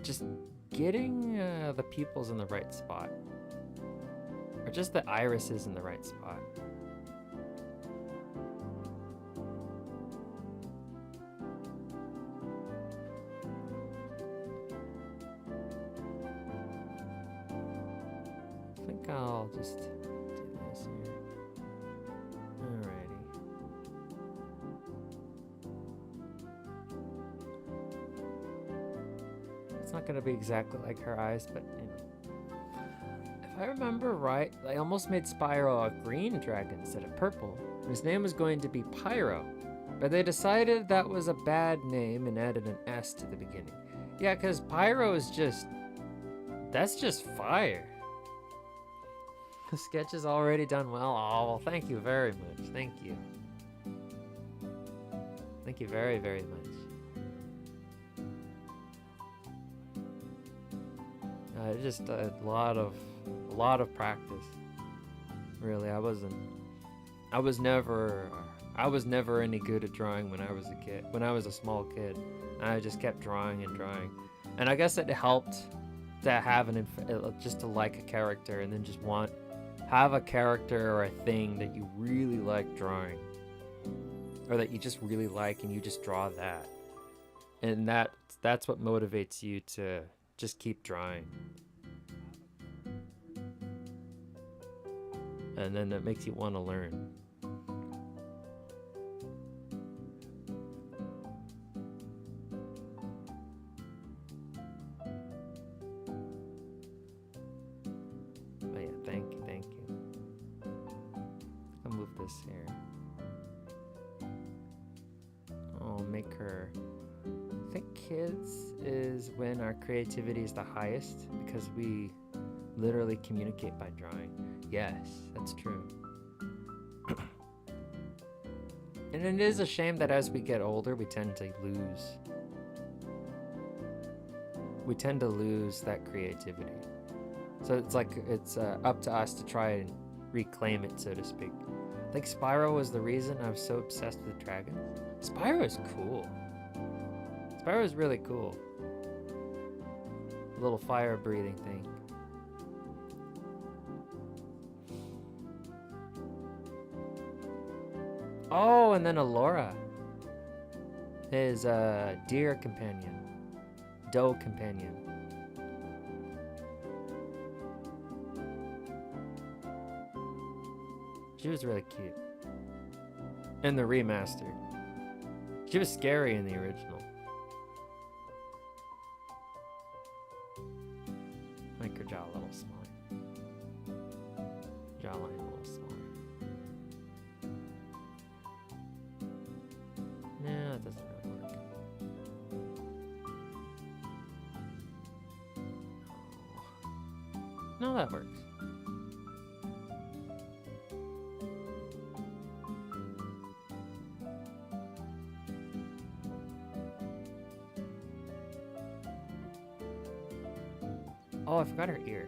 S1: Just getting the pupils in the right spot. Or just the irises in the right spot. I think I'll just do this here. Alrighty. It's not gonna be exactly like her eyes, but you know. If I remember right, I almost made Spyro a green dragon instead of purple. His name was going to be Pyro, but they decided that was a bad name and added an S to the beginning. Yeah, because Pyro is just... that's just fire. The sketch is already done well. Oh, well, thank you very much. Thank you. Thank you very, very much. Just a lot of practice. Really, I was never any good at drawing when I was a kid. When I was a small kid, I just kept drawing and drawing, and I guess it helped to have just to like a character and then just have a character or a thing that you really like drawing, or that you just really like and you just draw that, and that's what motivates you to just keep drawing. And then that makes you want to learn. Oh yeah, thank you. I'll move this here. I'll make her... I think kids is when our creativity is the highest, because we literally communicate by drawing. Yes, that's true. And it is a shame that as we get older, we tend to lose that creativity. So it's like it's up to us to try and reclaim it, so to speak. I think Spyro was the reason I was so obsessed with dragons. Spyro is cool. Spyro is really cool. A little fire breathing thing. Oh, and then Alora, his Deere companion, doe companion. She was really cute. In the remastered. She was scary in the original. Make her jaw a little smaller. Jawline a little smaller. No, it doesn't really work. Oh. No, that works. Oh, I forgot her ear.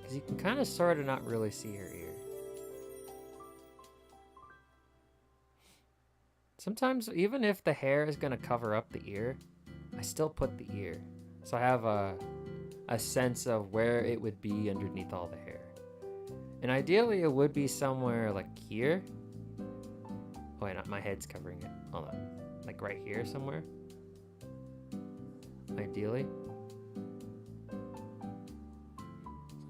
S1: Because you can kind of sort of not really see her ear. Sometimes, even if the hair is going to cover up the ear, I still put the ear. So I have a sense of where it would be underneath all the hair. And ideally, it would be somewhere like here. Oh, wait, not my head's covering it. Hold on. Like right here somewhere. Ideally.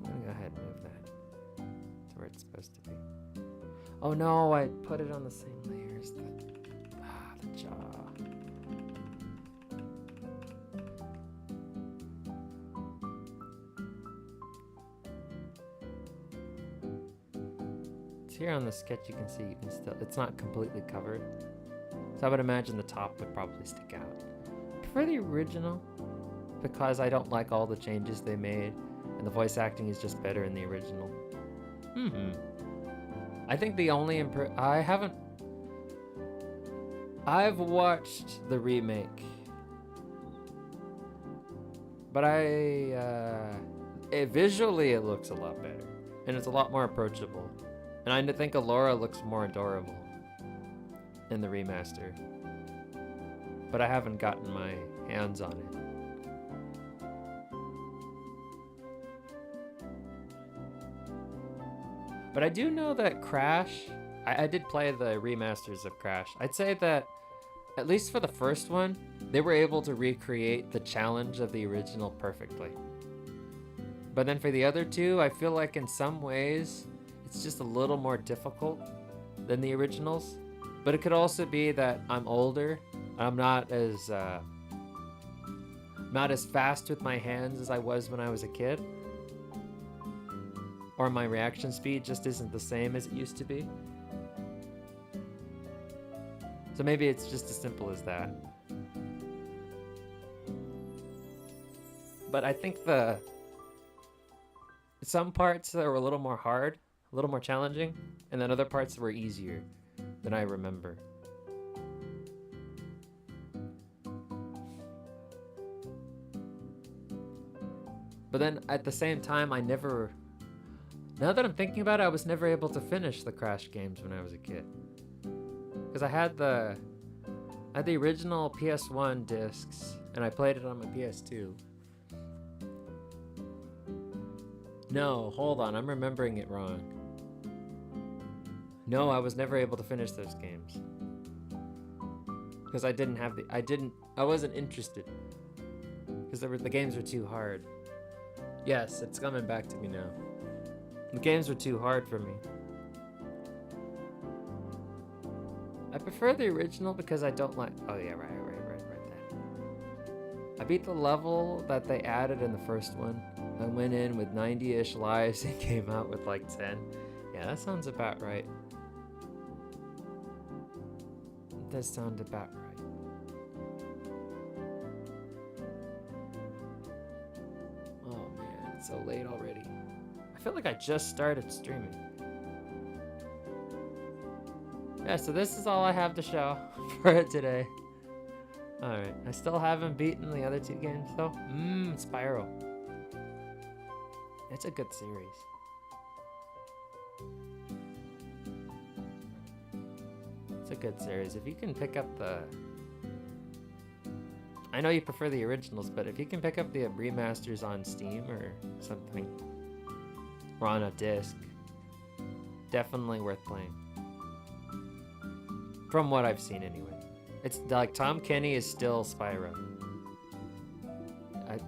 S1: So I'm going to go ahead and move that to where it's supposed to be. Oh no, I put it on the same layer as the jaw. It's here on the sketch. You can see it's not completely covered, so I would imagine the top would probably stick out. For the original, because I don't like all the changes they made, and the voice acting is just better in the original. I think the only I've watched the remake, but visually it looks a lot better, and it's a lot more approachable. And I think Allura looks more adorable in the remaster, but I haven't gotten my hands on it. But I do know that Crash, I did play the remasters of Crash. I'd say that, at least for the first one, they were able to recreate the challenge of the original perfectly. But then for the other two, I feel like in some ways, it's just a little more difficult than the originals. But it could also be that I'm older, I'm not as fast with my hands as I was when I was a kid. Or my reaction speed just isn't the same as it used to be. So maybe it's just as simple as that. But I think some parts that were a little more hard, a little more challenging, and then other parts were easier than I remember. But then at the same time, now that I'm thinking about it, I was never able to finish the Crash games when I was a kid. Because I had the original PS1 discs, and I played it on my PS2. No, hold on, I'm remembering it wrong. No, I was never able to finish those games. Because I wasn't interested. Because the games were too hard. Yes, it's coming back to me now. The games were too hard for me. I prefer the original because I don't like... Oh yeah, right there. I beat the level that they added in the first one. I went in with 90-ish lives and came out with like 10. Yeah, that sounds about right. It does sound about right. Oh man, it's so late already. I feel like I just started streaming. Yeah, so this is all I have to show for today. Alright, I still haven't beaten the other two games though. Spyro. It's a good series. It's a good series. If you can pick up I know you prefer the originals, but if you can pick up the remasters on Steam or something, or on a disc, definitely worth playing. From what I've seen anyway. It's like Tom Kenny is still Spyro.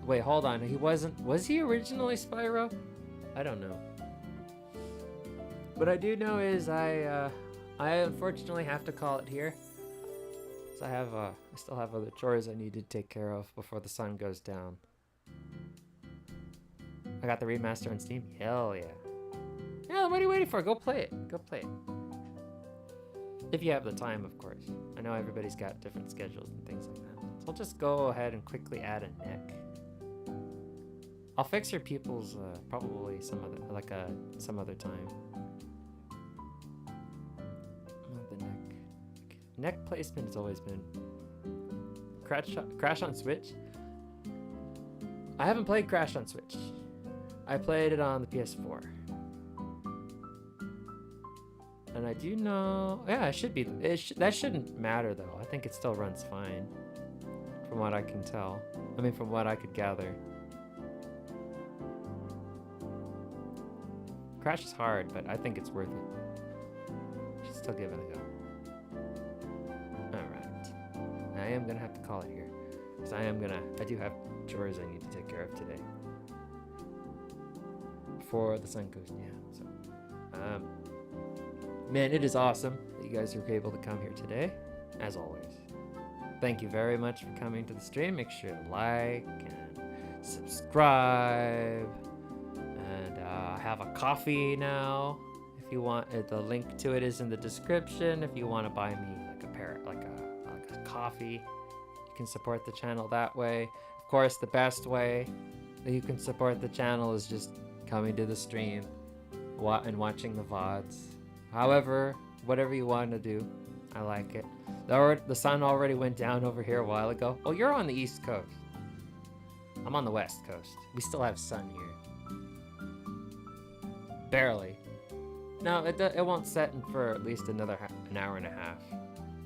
S1: Wait, hold on. Was he originally Spyro? I don't know. What I do know is I unfortunately have to call it here. So I still have other chores I need to take care of before the sun goes down. I got the remaster on Steam. Hell yeah. Yeah, what are you waiting for? Go play it. Go play it. If you have the time, of course. I know everybody's got different schedules and things like that. So I'll just go ahead and quickly add a neck. I'll fix your people's probably some other time. The neck placement has always been Crash on Switch. I haven't played Crash on Switch. I played it on the PS4. And I do know, yeah, it should be. That shouldn't matter though. I think it still runs fine, from what I can tell. I mean, from what I could gather. Crash is hard, but I think it's worth it. Should still give it a go. All right, I am gonna have to call it here, because I do have chores I need to take care of today. Before the sun goes down. So, man, it is awesome that you guys were able to come here today, as always. Thank you very much for coming to the stream. Make sure to like and subscribe. And I have a coffee now. If you want, the link to it is in the description. If you want to buy me like a coffee, you can support the channel that way. Of course, the best way that you can support the channel is just coming to the stream and watching the VODs. However, whatever you want to do, I like it. The sun already went down over here a while ago. Oh, you're on the East Coast. I'm on the West Coast. We still have sun here. Barely. No, it won't set in for at least another an hour and a half.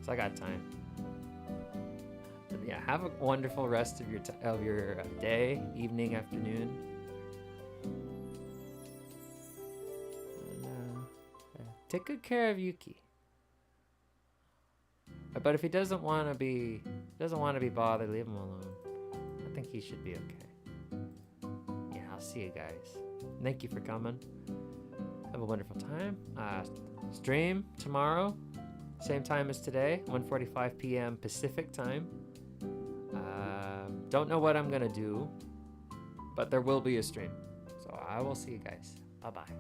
S1: So I got time. But yeah, have a wonderful rest of your day, evening, afternoon. And, take good care of Yuki. But if he doesn't want to be bothered, leave him alone. I think he should be okay. Yeah, I'll see you guys. Thank you for coming. Have a wonderful time. Stream tomorrow, same time as today, 1:45 p.m. Pacific time. Don't know what I'm gonna do, but there will be a stream. So I will see you guys. Bye-bye.